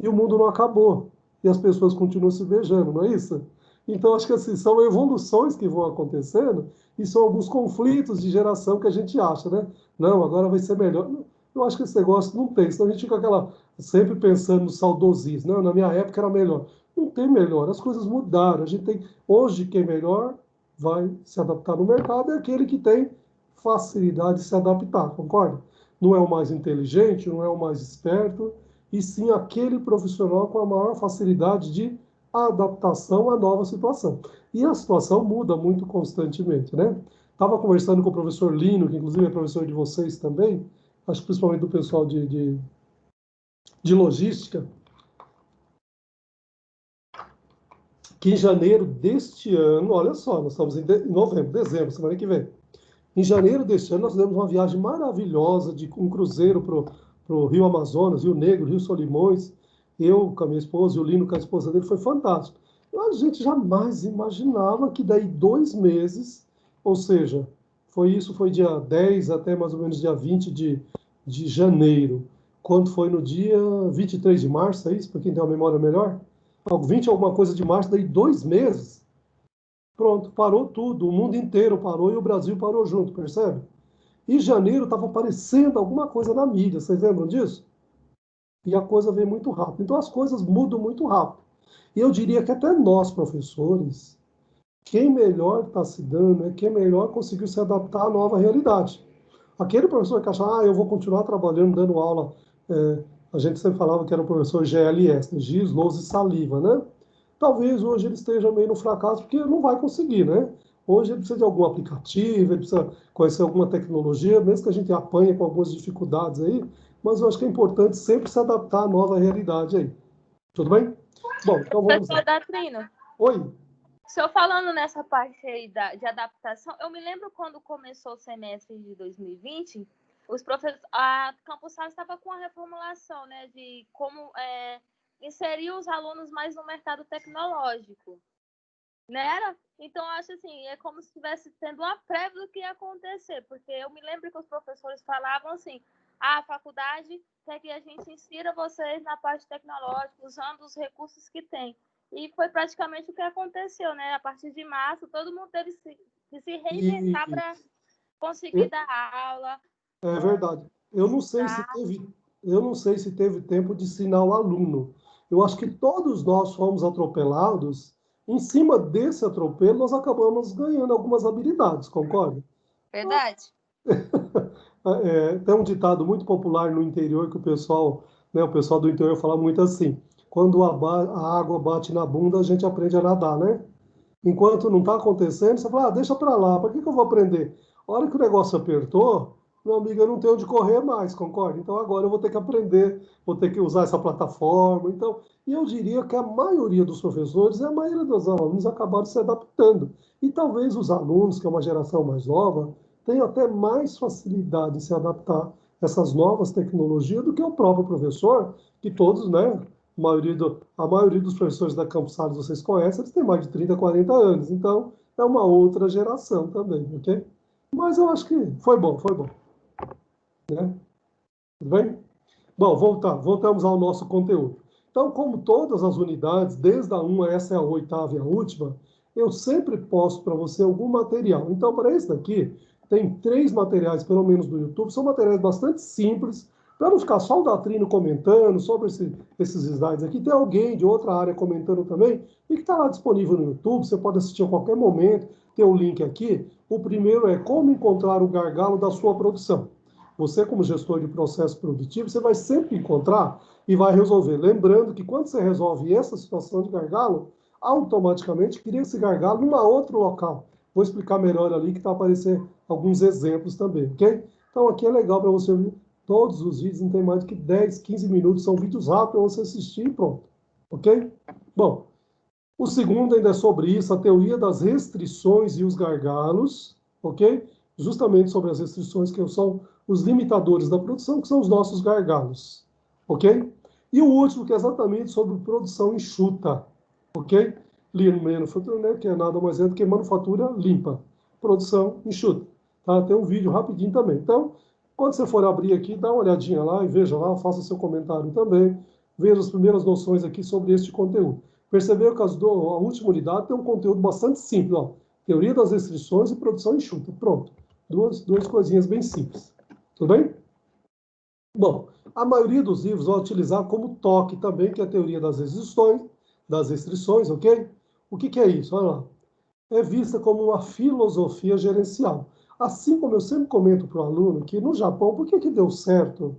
E o mundo não acabou. E as pessoas continuam se beijando, não é isso? Então, acho que assim, são evoluções que vão acontecendo e são alguns conflitos de geração que a gente acha, né? Não, agora vai ser melhor. Eu acho que esse negócio não tem, senão a gente fica sempre pensando no saudosismo. Não, na minha época era melhor. Não tem melhor, as coisas mudaram. A gente tem, hoje, quem é melhor vai se adaptar no mercado é aquele que tem facilidade de se adaptar, concorda? Não é o mais inteligente, não é o mais esperto, e sim aquele profissional com a maior facilidade de adaptação à nova situação. E a situação muda muito constantemente, né? Estava conversando com o professor Lino, que inclusive é professor de vocês também, acho que principalmente do pessoal de logística, que em janeiro deste ano, olha só, nós estamos em novembro, dezembro, semana que vem. Em janeiro deste ano, nós fizemos uma viagem maravilhosa de um cruzeiro para o Rio Amazonas, Rio Negro, Rio Solimões. Eu com a minha esposa e o Lino com a esposa dele, foi fantástico. A gente jamais imaginava que daí 2 meses, ou seja, foi dia 10 até mais ou menos dia 20 de janeiro. Quando foi no dia 23 de março, é isso? Para quem tem uma memória melhor? 20 alguma coisa de março, daí 2 meses. Pronto, parou tudo, o mundo inteiro parou e o Brasil parou junto, percebe? E janeiro estava aparecendo alguma coisa na mídia, vocês lembram disso? E a coisa vem muito rápido. Então as coisas mudam muito rápido. E eu diria que até nós, professores, quem melhor está se dando é quem melhor conseguiu se adaptar à nova realidade. Aquele professor que acha, eu vou continuar trabalhando, dando aula, a gente sempre falava que era o professor GLS, né? Giz, Lousa e Saliva, né? Talvez hoje ele esteja meio no fracasso, porque não vai conseguir, né? Hoje ele precisa de algum aplicativo, ele precisa conhecer alguma tecnologia, mesmo que a gente apanhe com algumas dificuldades aí, mas eu acho que é importante sempre se adaptar à nova realidade aí. Tudo bem? Bom, então vamos lá. Professor Datrino, Oi. o senhor falando nessa parte aí de adaptação, eu me lembro quando começou o semestre de 2020, os professores, a Campus Sales estava com a reformulação, né, de como inserir os alunos mais no mercado tecnológico, né? Então, eu acho assim, é como se estivesse tendo uma prévia do que ia acontecer, porque eu me lembro que os professores falavam assim, a faculdade quer que a gente insira vocês na parte tecnológica, usando os recursos que tem. E foi praticamente o que aconteceu, né? A partir de março, todo mundo teve que se reinventar para conseguir dar aula. É verdade. Eu não sei se teve tempo de ensinar o aluno. Eu acho que todos nós fomos atropelados. Em cima desse atropelo, nós acabamos ganhando algumas habilidades, concorda? Verdade. Tem um ditado muito popular no interior que o pessoal do interior fala muito assim: quando a água bate na bunda, a gente aprende a nadar, né? Enquanto não está acontecendo, você fala, deixa para lá, para que eu vou aprender? A hora que o negócio apertou, meu amigo, eu não tenho onde correr mais, concorda? Então agora eu vou ter que aprender, vou ter que usar essa plataforma. Então, e eu diria que a maioria dos professores e a maioria dos alunos acabaram se adaptando. E talvez os alunos, que é uma geração mais nova, tenham até mais facilidade em se adaptar a essas novas tecnologias do que o próprio professor, que todos, né, A maioria dos professores da Campus Sales vocês conhecem, eles têm mais de 30, 40 anos. Então, é uma outra geração também, ok? Mas eu acho que foi bom. Né? Tudo bem? Bom, voltamos ao nosso conteúdo. Então, como todas as unidades, desde a 1, essa é a 8ª e a última, eu sempre posto para você algum material. Então, para esse daqui, tem 3 materiais, pelo menos do YouTube, são materiais bastante simples, para não ficar só o Datrino comentando sobre esses slides aqui. Tem alguém de outra área comentando também, e que está lá disponível no YouTube, você pode assistir a qualquer momento, tem o link aqui. O primeiro é como encontrar o gargalo da sua produção. Você, como gestor de processo produtivo, você vai sempre encontrar e vai resolver. Lembrando que quando você resolve essa situação de gargalo, automaticamente cria esse gargalo em outro local. Vou explicar melhor ali, que está aparecendo alguns exemplos também, ok? Então, aqui é legal para você ver todos os vídeos, não tem mais do que 10, 15 minutos, são vídeos rápidos para você assistir e pronto, ok? Bom, o segundo ainda é sobre isso, a teoria das restrições e os gargalos, ok? Justamente sobre as restrições que são os limitadores da produção, que são os nossos gargalos, ok? E o último, que é exatamente sobre produção enxuta, ok? Lean Manufacturing, né, que é nada mais do que manufatura limpa, produção enxuta. Tá? Tem um vídeo rapidinho também. Então, quando você for abrir aqui, dá uma olhadinha lá e veja lá, faça seu comentário também, veja as primeiras noções aqui sobre este conteúdo. Percebeu que a última unidade tem um conteúdo bastante simples, ó, teoria das restrições e produção enxuta. Pronto, duas coisinhas bem simples. Tudo bem? Bom, a maioria dos livros vai utilizar como toque também, que é a teoria das restrições, ok? O que é isso? Olha lá. É vista como uma filosofia gerencial. Assim como eu sempre comento para o aluno que no Japão, por que deu certo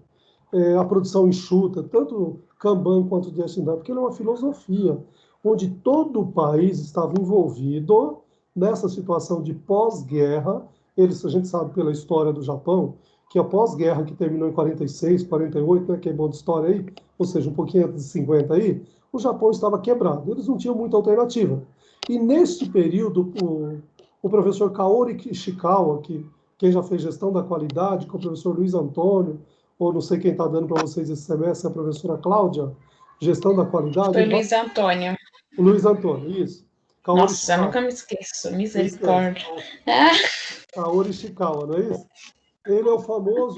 a produção enxuta, tanto Kanban quanto Just-in-Time? Porque ele é uma filosofia, onde todo o país estava envolvido nessa situação de pós-guerra. A gente sabe pela história do Japão, que a pós-guerra que terminou em 46, 48, né, que é boa de história aí, ou seja, um pouquinho antes de 50 aí, o Japão estava quebrado, eles não tinham muita alternativa. E neste período, o professor Kaori Ishikawa, que quem já fez gestão da qualidade, com o professor Luiz Antônio, ou não sei quem está dando para vocês esse semestre, a professora Cláudia, gestão da qualidade. Foi Luiz Antônio. O Luiz Antônio, isso. Kaori Nossa, Ishikawa. Nunca me esqueço, misericórdia. Kaori Ishikawa, não é isso? Ele é o famoso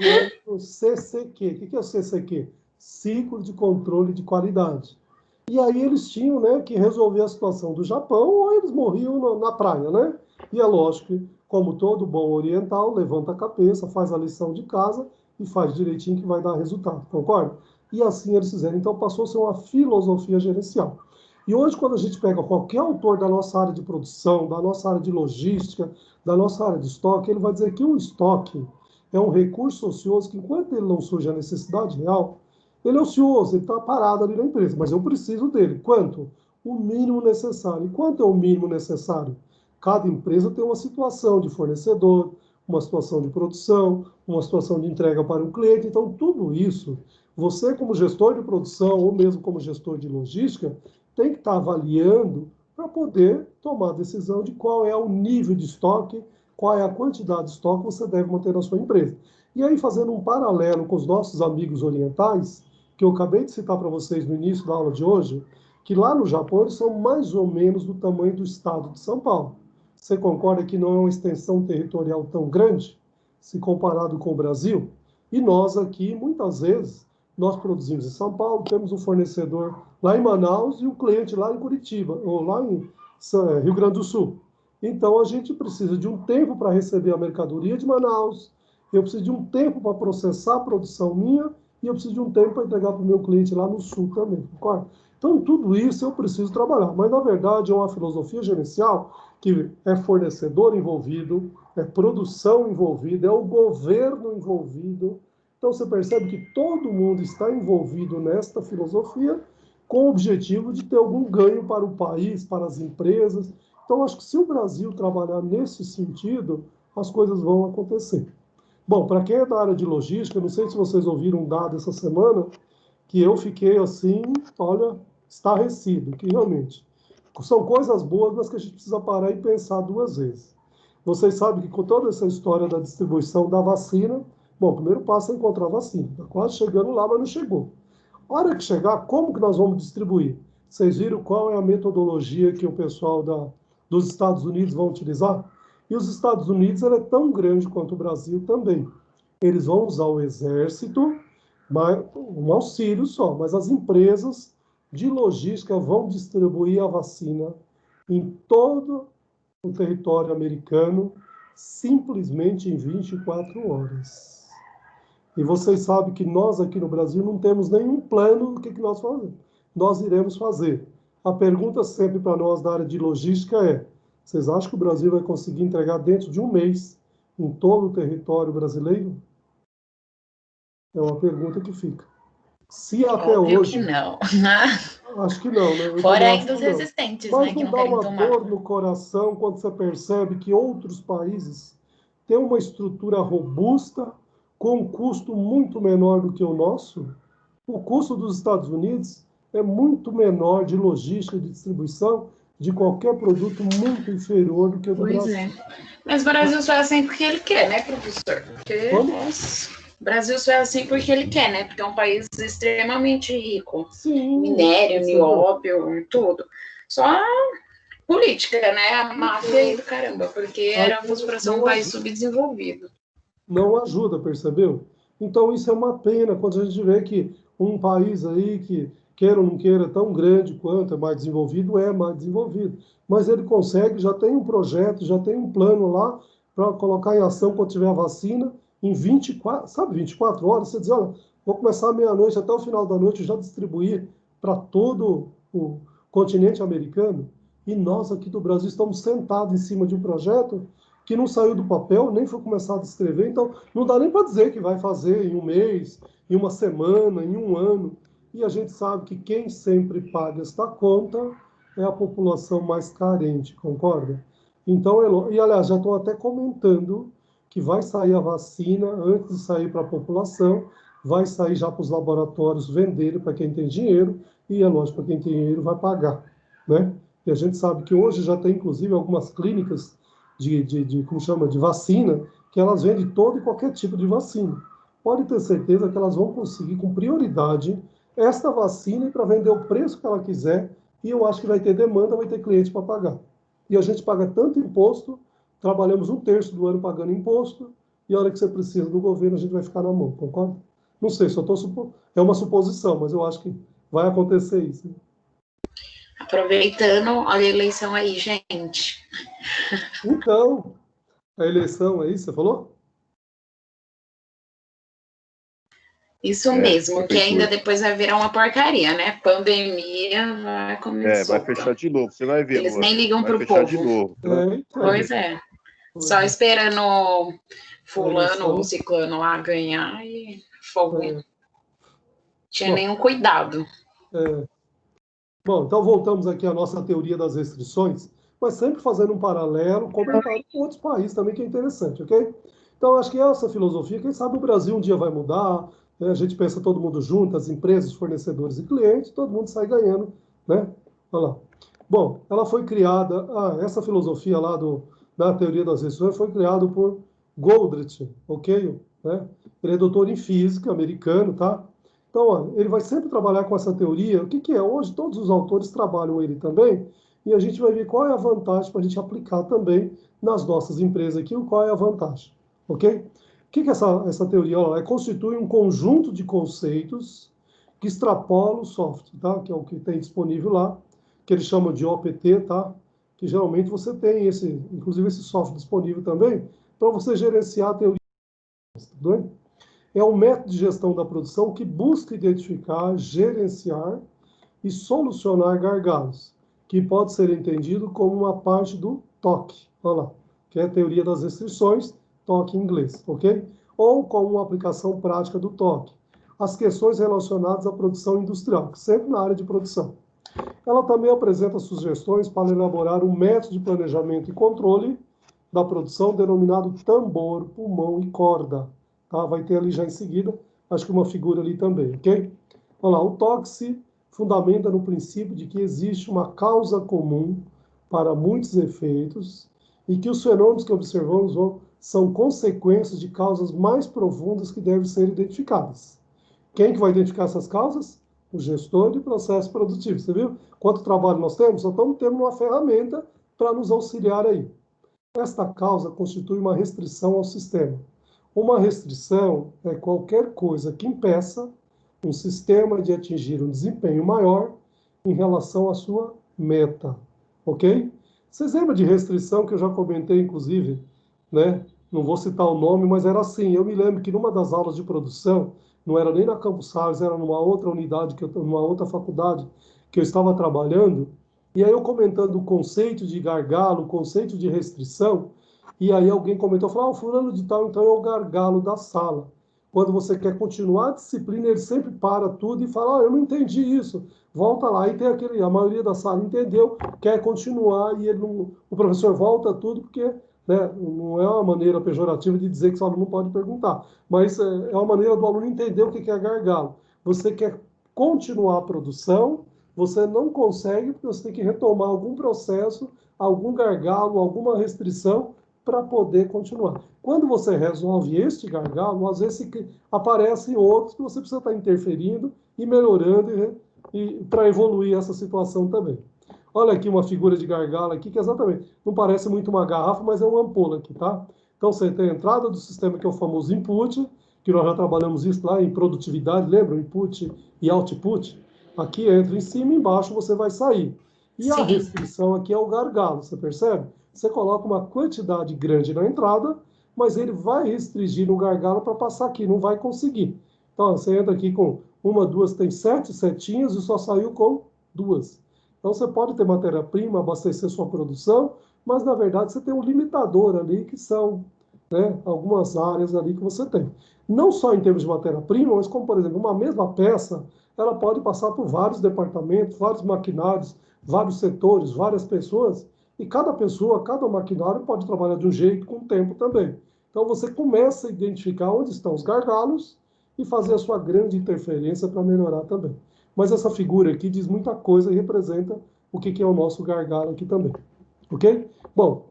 CCQ. O que é o CCQ? Ciclo de Controle de Qualidade. E aí eles tinham, né, que resolver a situação do Japão ou eles morriam na praia, né? E é lógico que, como todo bom oriental, levanta a cabeça, faz a lição de casa e faz direitinho que vai dar resultado, concorda? E assim eles fizeram. Então passou a ser uma filosofia gerencial. E hoje, quando a gente pega qualquer autor da nossa área de produção, da nossa área de logística, da nossa área de estoque, ele vai dizer que o estoque é um recurso ocioso que, enquanto ele não surge a necessidade real, ele é ocioso, ele está parado ali na empresa, mas eu preciso dele. Quanto? O mínimo necessário. E quanto é o mínimo necessário? Cada empresa tem uma situação de fornecedor, uma situação de produção, uma situação de entrega para o cliente. Então, tudo isso, você como gestor de produção ou mesmo como gestor de logística, tem que estar avaliando para poder tomar a decisão de qual é o nível de estoque, qual é a quantidade de estoque que você deve manter na sua empresa. E aí, fazendo um paralelo com os nossos amigos orientais, que eu acabei de citar para vocês no início da aula de hoje, que lá no Japão eles são mais ou menos do tamanho do estado de São Paulo. Você concorda que não é uma extensão territorial tão grande, se comparado com o Brasil? E nós aqui, muitas vezes, nós produzimos em São Paulo, temos um fornecedor lá em Manaus e um cliente lá em Curitiba, ou lá em Rio Grande do Sul. Então, a gente precisa de um tempo para receber a mercadoria de Manaus, eu preciso de um tempo para processar a produção minha, e eu preciso de um tempo para entregar para o meu cliente lá no Sul também, concorda? Então, tudo isso eu preciso trabalhar. Mas, na verdade, é uma filosofia gerencial que é fornecedor envolvido, é produção envolvida, é o governo envolvido. Então, você percebe que todo mundo está envolvido nesta filosofia com o objetivo de ter algum ganho para o país, para as empresas. Então, acho que se o Brasil trabalhar nesse sentido, as coisas vão acontecer. Bom, para quem é da área de logística, não sei se vocês ouviram um dado essa semana, que eu fiquei assim, olha, estarrecido, que realmente são coisas boas, mas que a gente precisa parar e pensar duas vezes. Vocês sabem que com toda essa história da distribuição da vacina, bom, o primeiro passo é encontrar a vacina, está quase chegando lá, mas não chegou. A hora que chegar, como que nós vamos distribuir? Vocês viram qual é a metodologia que o pessoal dos Estados Unidos vão utilizar? E os Estados Unidos ele é tão grande quanto o Brasil também. Eles vão usar o exército, um auxílio só, mas as empresas de logística vão distribuir a vacina em todo o território americano, simplesmente em 24 horas. E vocês sabem que nós aqui no Brasil não temos nenhum plano do que nós fazemos. Nós iremos fazer. A pergunta sempre para nós da área de logística é: vocês acham que o Brasil vai conseguir entregar dentro de um mês em todo o território brasileiro? É uma pergunta que fica. Se até Óbvio hoje... que não. Acho que não, né? Fora ainda os resistentes, mas né, que não não dá querem uma tomar. dor no coração quando você percebe que outros países têm uma estrutura robusta com um custo muito menor do que o nosso? O custo dos Estados Unidos é muito menor de logística, de distribuição, de qualquer produto muito inferior do que o do Pois Brasil. é. Mas o Brasil só é assim porque ele quer, né, professor? Porque o Brasil só é assim porque ele quer, né? Porque é um país extremamente rico. Sim. Minério, nióbio, tudo. Só política, né? A máfia e do caramba, porque éramos para ser um país subdesenvolvido. Não ajuda, percebeu? Então isso é uma pena quando a gente vê que um país aí que, queira ou não queira, tão grande quanto é mais desenvolvido, mas ele consegue, já tem um projeto, já tem um plano lá para colocar em ação quando tiver a vacina, em 24 horas, você diz, olha, vou começar à meia-noite, até o final da noite, já distribuir para todo o continente americano, e nós aqui do Brasil estamos sentados em cima de um projeto que não saiu do papel, nem foi começado a escrever, então não dá nem para dizer que vai fazer em um mês, em uma semana, em um ano. E a gente sabe que quem sempre paga esta conta é a população mais carente, concorda? Então, e aliás, já estão até comentando que vai sair a vacina antes de sair para a população, vai sair já para os laboratórios venderem para quem tem dinheiro, e é lógico, para quem tem dinheiro vai pagar, né? E a gente sabe que hoje já tem, inclusive, algumas clínicas como chama, de vacina, que elas vendem todo e qualquer tipo de vacina. Pode ter certeza que elas vão conseguir, com prioridade, esta vacina para vender o preço que ela quiser, e eu acho que vai ter demanda, vai ter cliente para pagar. E a gente paga tanto imposto, trabalhamos 1/3 do ano pagando imposto, e a hora que você precisa do governo, a gente vai ficar na mão, concorda? Não sei, é uma suposição, mas eu acho que vai acontecer isso. Né? Aproveitando, olha a eleição aí, gente. Então, a eleição aí, você falou? Isso mesmo, que ainda depois vai virar uma porcaria, né? Pandemia vai começar. Vai fechar de novo, você vai ver. Eles nem ligam para o povo. De novo. Então. Pois é. Só esperando fulano ou ciclano lá ganhar e fogo. Tinha nenhum cuidado. Bom, então voltamos aqui à nossa teoria das restrições, mas sempre fazendo um paralelo, comentário com outros países também, que é interessante, ok? Então, acho que essa filosofia, quem sabe o Brasil um dia vai mudar, né? A gente pensa todo mundo junto, as empresas, fornecedores e clientes, todo mundo sai ganhando, né? Olha lá. Bom, ela foi criada, essa filosofia lá da teoria das restrições foi criada por Goldratt, ok? Né? Ele é doutor em física, americano, tá? Então, ó, ele vai sempre trabalhar com essa teoria. O que é? Hoje, todos os autores trabalham ele também, e a gente vai ver qual é a vantagem para a gente aplicar também nas nossas empresas aqui, qual é a vantagem, ok? O que é essa teoria? Ela constitui um conjunto de conceitos que extrapola o software, tá? Que é o que tem disponível lá, que eles chamam de OPT, tá? Que geralmente você tem inclusive esse software disponível também, para você gerenciar a teoria. Tudo bem? É um método de gestão da produção que busca identificar, gerenciar e solucionar gargalos, que pode ser entendido como uma parte do TOC, olha lá, que é a teoria das restrições, TOC em inglês, ok? Ou como uma aplicação prática do TOC, as questões relacionadas à produção industrial, sempre na área de produção. Ela também apresenta sugestões para elaborar um método de planejamento e controle da produção denominado tambor, pulmão e corda. Tá? Vai ter ali já em seguida, acho que uma figura ali também, ok? Olha lá, o TOC se fundamenta no princípio de que existe uma causa comum para muitos efeitos e que os fenômenos que observamos são consequências de causas mais profundas que devem ser identificadas. Quem que vai identificar essas causas? O gestor de processo produtivo. Você viu quanto trabalho nós temos? Só estamos tendo uma ferramenta para nos auxiliar aí. Esta causa constitui uma restrição ao sistema. Uma restrição é qualquer coisa que impeça um sistema de atingir um desempenho maior em relação à sua meta. Ok? Vocês lembram de restrição que eu já comentei, inclusive, né? Não vou citar o nome, mas era assim. Eu me lembro que numa das aulas de produção, não era nem na Campos Salles, era numa outra unidade, numa outra faculdade que eu estava trabalhando, e aí eu comentando o conceito de gargalo, o conceito de restrição, e aí alguém comentou, falou, o fulano de tal, então é o gargalo da sala. Quando você quer continuar a disciplina, ele sempre para tudo e fala, eu não entendi isso, volta lá. E tem aquele, a maioria da sala entendeu, quer continuar, e ele não, o professor volta tudo, porque né, não é uma maneira pejorativa de dizer que o aluno não pode perguntar, mas é uma maneira do aluno entender o que é gargalo. Você quer continuar a produção, você não consegue, porque você tem que retomar algum processo, algum gargalo, alguma restrição, para poder continuar. Quando você resolve este gargalo, às vezes aparecem outros que você precisa estar interferindo e melhorando para evoluir essa situação também. Olha aqui uma figura de gargalo aqui, que exatamente, não parece muito uma garrafa, mas é uma ampola aqui, tá? Então você tem a entrada do sistema, que é o famoso input, que nós já trabalhamos isso lá em produtividade, lembra? Input e output. Aqui entra em cima e embaixo você vai sair. E a restrição aqui é o gargalo, você percebe? Você coloca uma quantidade grande na entrada, mas ele vai restringir no gargalo para passar aqui, não vai conseguir. Então, você entra aqui com uma, duas, tem 7 setinhas e só saiu com 2. Então, você pode ter matéria-prima, abastecer sua produção, mas, na verdade, você tem um limitador ali, que são né, algumas áreas ali que você tem. Não só em termos de matéria-prima, mas como, por exemplo, uma mesma peça, ela pode passar por vários departamentos, vários maquinários, vários setores, várias pessoas, e cada pessoa, cada maquinário pode trabalhar de um jeito com o tempo também. Então você começa a identificar onde estão os gargalos e fazer a sua grande interferência para melhorar também. Mas essa figura aqui diz muita coisa e representa o que é o nosso gargalo aqui também. Ok? Bom,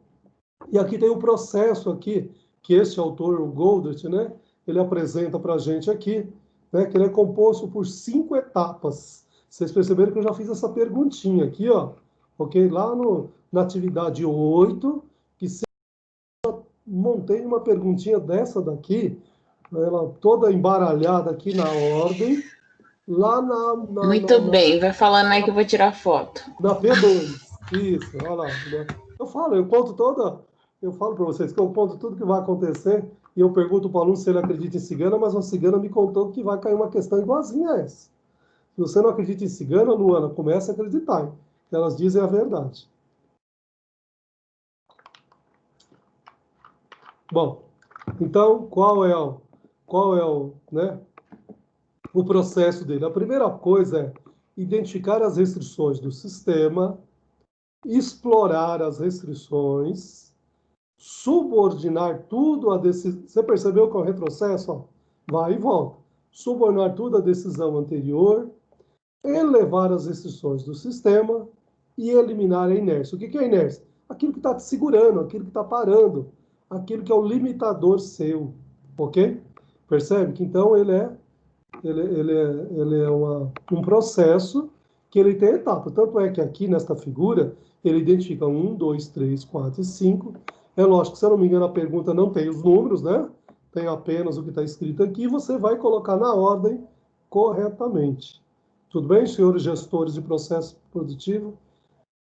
e aqui tem o processo aqui, que esse autor, o Goldert, né, ele apresenta para a gente aqui, né, que ele é composto por 5 etapas. Vocês perceberam que eu já fiz essa perguntinha aqui, ó, ok? Lá na atividade 8, que se eu montei uma perguntinha dessa daqui, ela toda embaralhada aqui na ordem, lá Muito bem, vai falando aí que eu vou tirar foto. Na P2, isso, olha lá. Eu falo para vocês que eu conto tudo que vai acontecer e eu pergunto para o aluno se ele acredita em cigana, mas uma cigana me contou que vai cair uma questão igualzinha a essa. Se você não acredita em cigana, Luana, comece a acreditar, hein? Elas dizem a verdade. Bom, então, qual é o processo dele? A primeira coisa é identificar as restrições do sistema, explorar as restrições, subordinar tudo a decisão. Você percebeu que é o retrocesso? Ó, vai e volta. Subordinar tudo à decisão anterior, elevar as restrições do sistema e eliminar a inércia. O que é a inércia? Aquilo que está te segurando, aquilo que está parando, aquilo que é o limitador seu, ok? Percebe que então ele é um processo que ele tem etapa. Tanto é que aqui nesta figura ele identifica 1, 2, 3, 4 e 5. É lógico que, se eu não me engano, a pergunta não tem os números, né? Tem apenas o que está escrito aqui. Você vai colocar na ordem corretamente. Tudo bem, senhores gestores de processo produtivo?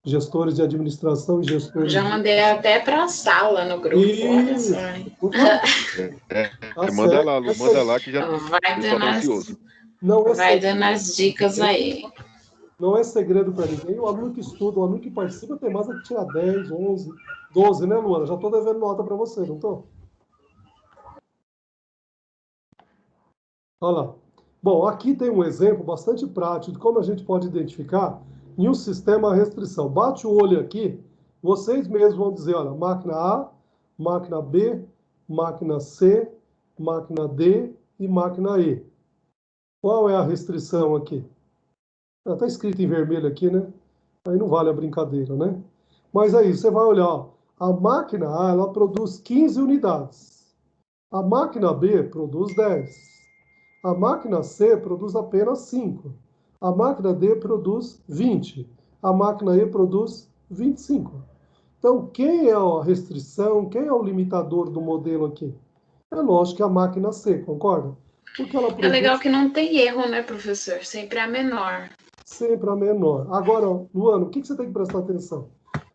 Gestores de administração e gestores... Já mandei até para a sala no grupo. Isso. Manda lá, Lu, manda lá que já vai dando as dicas aí. Não é segredo para ninguém. O aluno que estuda, o aluno que participa, tem mais a que tirar 10, 11, 12, né, Luana? Já estou devendo nota para você, não estou? Olha lá. Bom, aqui tem um exemplo bastante prático de como a gente pode identificar em um sistema a restrição. Bate o olho aqui, vocês mesmos vão dizer, olha, máquina A, máquina B, máquina C, máquina D e máquina E. Qual é a restrição aqui? Está escrito em vermelho aqui, né? Aí não vale a brincadeira, né? Mas aí, você vai olhar, ó, a máquina A, ela produz 15 unidades. A máquina B produz 10. A máquina C produz apenas 5. A máquina D produz 20. A máquina E produz 25. Então, quem é a restrição, quem é o limitador do modelo aqui? É lógico que a máquina C, concorda? Porque ela É produz legal que não tem erro, né, professor? Sempre é a menor. sempre a menor. Agora, Luana, o que você tem que prestar atenção?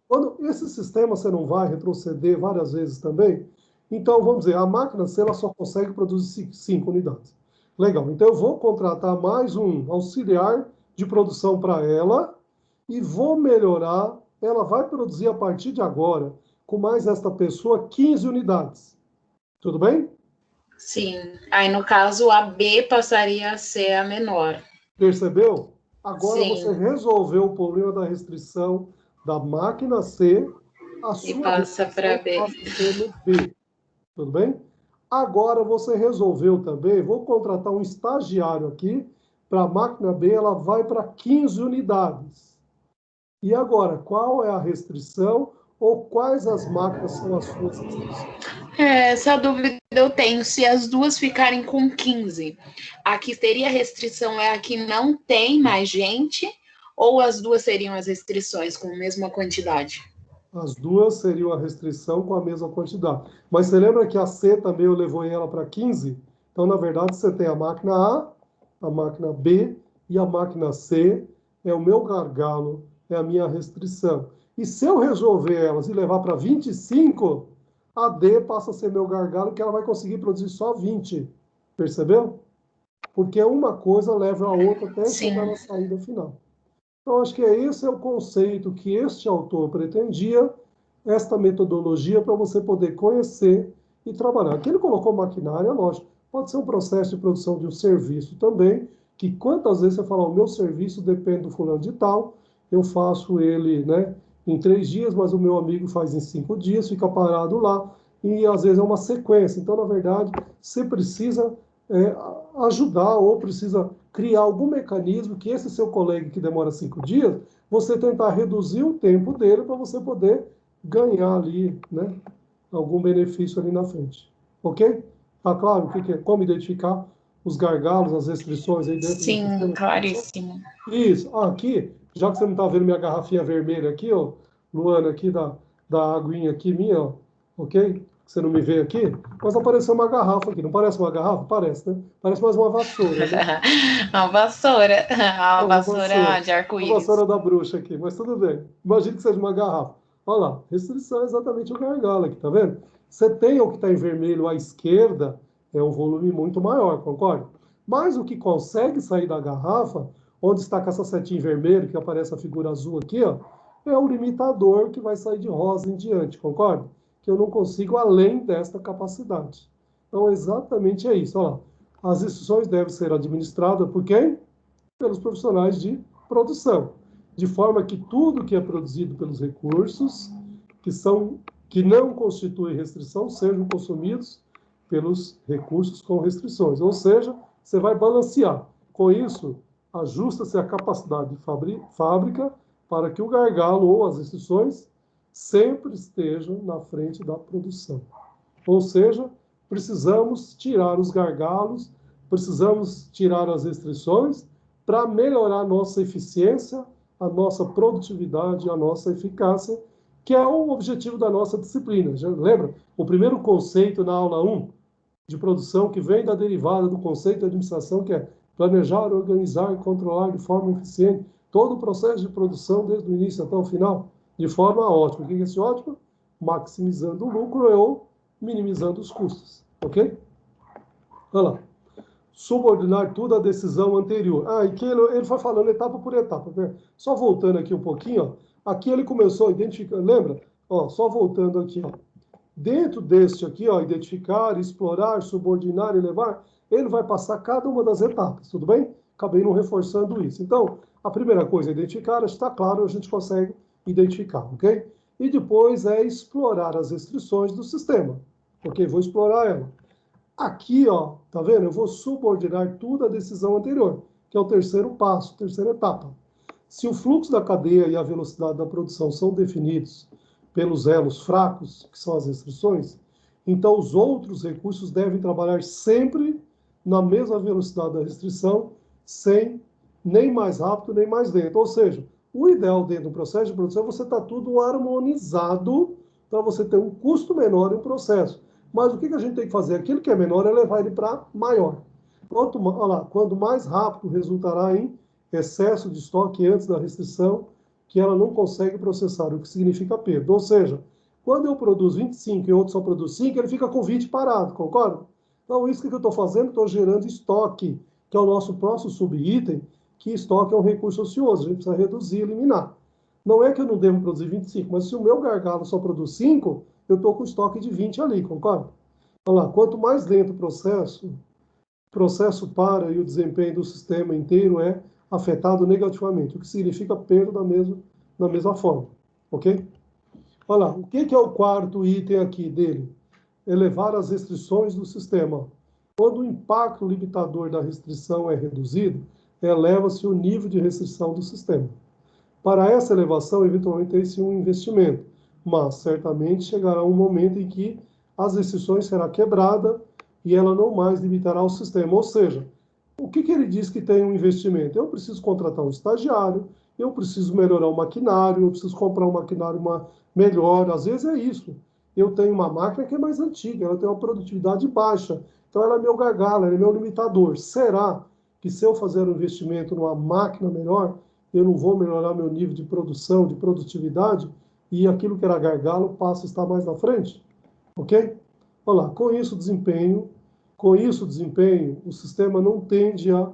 Quando esse sistema você não vai retroceder várias vezes também, então vamos dizer, a máquina C ela só consegue produzir 5 unidades. Legal, então eu vou contratar mais um auxiliar de produção para ela e vou melhorar, ela vai produzir a partir de agora, com mais esta pessoa, 15 unidades. Tudo bem? Sim. Aí, no caso, a B passaria a ser a menor. Percebeu? Agora Sim. você resolveu o problema da restrição da máquina C, a E sua passa para B. passa a ser no B. Tudo bem? Agora você resolveu também, vou contratar um estagiário aqui, para a máquina B, ela vai para 15 unidades. E agora, qual é a restrição ou quais as máquinas são as suas restrições? Essa dúvida eu tenho, se as duas ficarem com 15. A que teria restrição é a que não tem mais gente, ou as duas seriam as restrições com a mesma quantidade? As duas seriam a restrição com a mesma quantidade. Mas você lembra que a C também eu levei ela para 15? Então, na verdade, você tem a máquina A máquina B e a máquina C é o meu gargalo, é a minha restrição. E se eu resolver elas e levar para 25, a D passa a ser meu gargalo, que ela vai conseguir produzir só 20. Percebeu? Porque uma coisa leva a outra até Sim. chegar na saída final. Então, acho que esse é o conceito que este autor pretendia, esta metodologia para você poder conhecer e trabalhar. Aqui ele colocou maquinária, lógico, pode ser um processo de produção de um serviço também, que quantas vezes você fala, o meu serviço depende do fulano de tal, eu faço ele, né, em 3 dias, mas o meu amigo faz em 5 dias, fica parado lá, e às vezes é uma sequência. Então, na verdade, você precisa ajudar ou precisa criar algum mecanismo que esse seu colega que demora 5 dias, você tentar reduzir o tempo dele para você poder ganhar ali, né, algum benefício ali na frente. Ok? Tá claro como identificar os gargalos, as restrições aí dentro do Sim, sistema? claríssimo. Isso. Aqui, já que você não está vendo minha garrafinha vermelha aqui, ó, Luana, aqui da aguinha aqui minha, ó, ok? Você não me vê aqui, mas apareceu uma garrafa aqui. Não parece uma garrafa? Parece, né? Parece mais uma vassoura, né? Uma vassoura. É Uma uma vassoura de Uma arco-íris. vassoura da bruxa aqui, mas tudo bem. Imagine que seja uma garrafa. Olha lá, restrição é exatamente o gargalo aqui, tá vendo? Você tem o que está em vermelho à esquerda, é um volume muito maior, concorda? Mas o que consegue sair da garrafa, onde está com essa setinha em vermelho, que aparece a figura azul aqui, ó, é o limitador que vai sair de rosa em diante, concorda? Que eu não consigo além desta capacidade. Então, exatamente é isso. Olha lá. As restrições devem ser administradas por quem? Pelos profissionais de produção, de forma que tudo que é produzido pelos recursos, que não constituem restrição, sejam consumidos pelos recursos com restrições. Ou seja, você vai balancear. Com isso, ajusta-se a capacidade de fábrica para que o gargalo ou as restrições sempre estejam na frente da produção. Ou seja, precisamos tirar os gargalos, precisamos tirar as restrições para melhorar a nossa eficiência, a nossa produtividade, a nossa eficácia, que é o objetivo da nossa disciplina. Já lembra? O primeiro conceito na aula 1 de produção, que vem da derivada do conceito de administração, que é planejar, organizar e controlar de forma eficiente todo o processo de produção, desde o início até o final, de forma ótima. O que é esse ótimo? Maximizando o lucro ou minimizando os custos. Ok? Olha lá. Subordinar tudo à decisão anterior. E que ele foi falando etapa por etapa. Né? Só voltando aqui um pouquinho, ó, aqui ele começou a identificar, lembra? Ó, só voltando aqui, ó. Dentro deste aqui, ó, identificar, explorar, subordinar e levar, ele vai passar cada uma das etapas, tudo bem? Acabei não reforçando isso. Então, a primeira coisa é identificar, está claro, a gente consegue identificar, ok? E depois é explorar as restrições do sistema, ok? Vou explorar ela. Aqui, ó, tá vendo? Eu vou subordinar tudo à decisão anterior, que é o terceiro passo, terceira etapa. Se o fluxo da cadeia e a velocidade da produção são definidos pelos elos fracos, que são as restrições, então os outros recursos devem trabalhar sempre na mesma velocidade da restrição, sem nem mais rápido, nem mais lento. Ou seja, o ideal dentro do processo de produção é você estar tudo harmonizado para você ter um custo menor em um processo. Mas o que a gente tem que fazer? Aquilo que é menor é levar ele para maior. Quando mais rápido resultará em excesso de estoque antes da restrição, que ela não consegue processar, o que significa perda. Ou seja, quando eu produzo 25 e outro só produz 5, ele fica com 20 parado, concorda? Então, isso que eu estou fazendo, estou gerando estoque, que é o nosso próximo subitem, que estoque é um recurso ocioso, a gente precisa reduzir, eliminar. Não é que eu não devo produzir 25, mas se o meu gargalo só produz 5, eu estou com estoque de 20 ali, concorda? Olha lá, quanto mais lento o processo para e o desempenho do sistema inteiro é afetado negativamente, o que significa perda da mesma forma, ok? Olha lá, o que é o quarto item aqui dele? Elevar as restrições do sistema. Quando o impacto limitador da restrição é reduzido, eleva-se o nível de restrição do sistema. Para essa elevação, eventualmente, tem-se um investimento, mas certamente chegará um momento em que as restrições será quebrada e ela não mais limitará o sistema. Ou seja, o que ele diz que tem um investimento? Eu preciso contratar um estagiário, eu preciso melhorar o maquinário, eu preciso comprar um maquinário melhor, às vezes é isso. Eu tenho uma máquina que é mais antiga, ela tem uma produtividade baixa, então ela é meu gargalo, ela é meu limitador. Será que se eu fazer um investimento numa máquina melhor, eu não vou melhorar meu nível de produção, de produtividade, e aquilo que era gargalo passa a estar mais na frente? Ok? Olha lá, com isso o desempenho, o sistema não tende a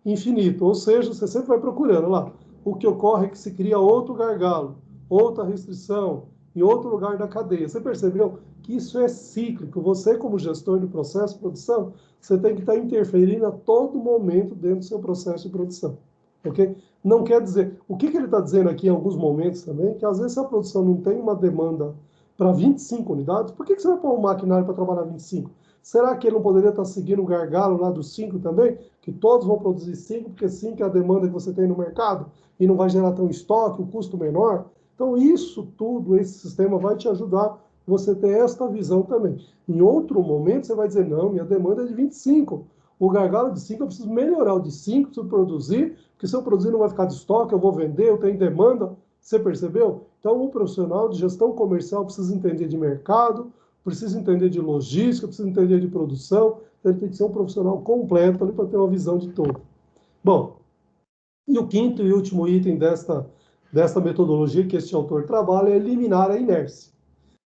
infinito, ou seja, você sempre vai procurando. Olha lá, o que ocorre é que se cria outro gargalo, outra restrição, em outro lugar da cadeia. Você percebeu que isso é cíclico? Você, como gestor de processo de produção, você tem que estar interferindo a todo momento dentro do seu processo de produção. Ok? Não quer dizer... O que ele está dizendo aqui em alguns momentos também, que às vezes se a produção não tem uma demanda para 25 unidades, por que você vai pôr um maquinário para trabalhar 25? Será que ele não poderia estar seguindo o gargalo lá dos 5 também? Que todos vão produzir 5, porque 5 é a demanda que você tem no mercado e não vai gerar tão estoque, um custo menor. Então, isso tudo, esse sistema vai te ajudar você ter esta visão também. Em outro momento, você vai dizer, não, minha demanda é de 25. O gargalo de 5, eu preciso melhorar o de 5, preciso produzir, porque se eu produzir não vai ficar de estoque, eu vou vender, eu tenho demanda. Você percebeu? Então, um profissional de gestão comercial precisa entender de mercado, precisa entender de logística, precisa entender de produção, ele tem que ser um profissional completo ali para ter uma visão de todo. Bom, e o quinto e último item desta metodologia que este autor trabalha é eliminar a inércia.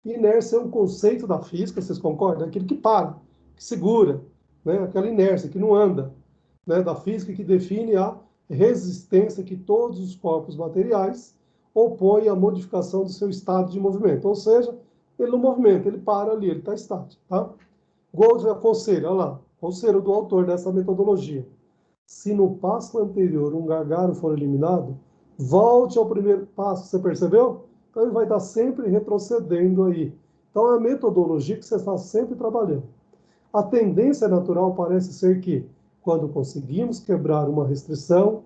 Inércia é um conceito da física, vocês concordam? É aquilo que para, que segura, né? Aquela inércia que não anda, né? Da física que define a resistência que todos os corpos materiais opõem à modificação do seu estado de movimento. Ou seja, ele não movimenta, ele para ali, ele está estático. Tá? Goldman aconselha, olha lá, conselho do autor dessa metodologia. Se no passo anterior um gargalo for eliminado, volte ao primeiro passo, você percebeu? Então ele vai estar sempre retrocedendo aí. Então é a metodologia que você está sempre trabalhando. A tendência natural parece ser que, quando conseguimos quebrar uma restrição,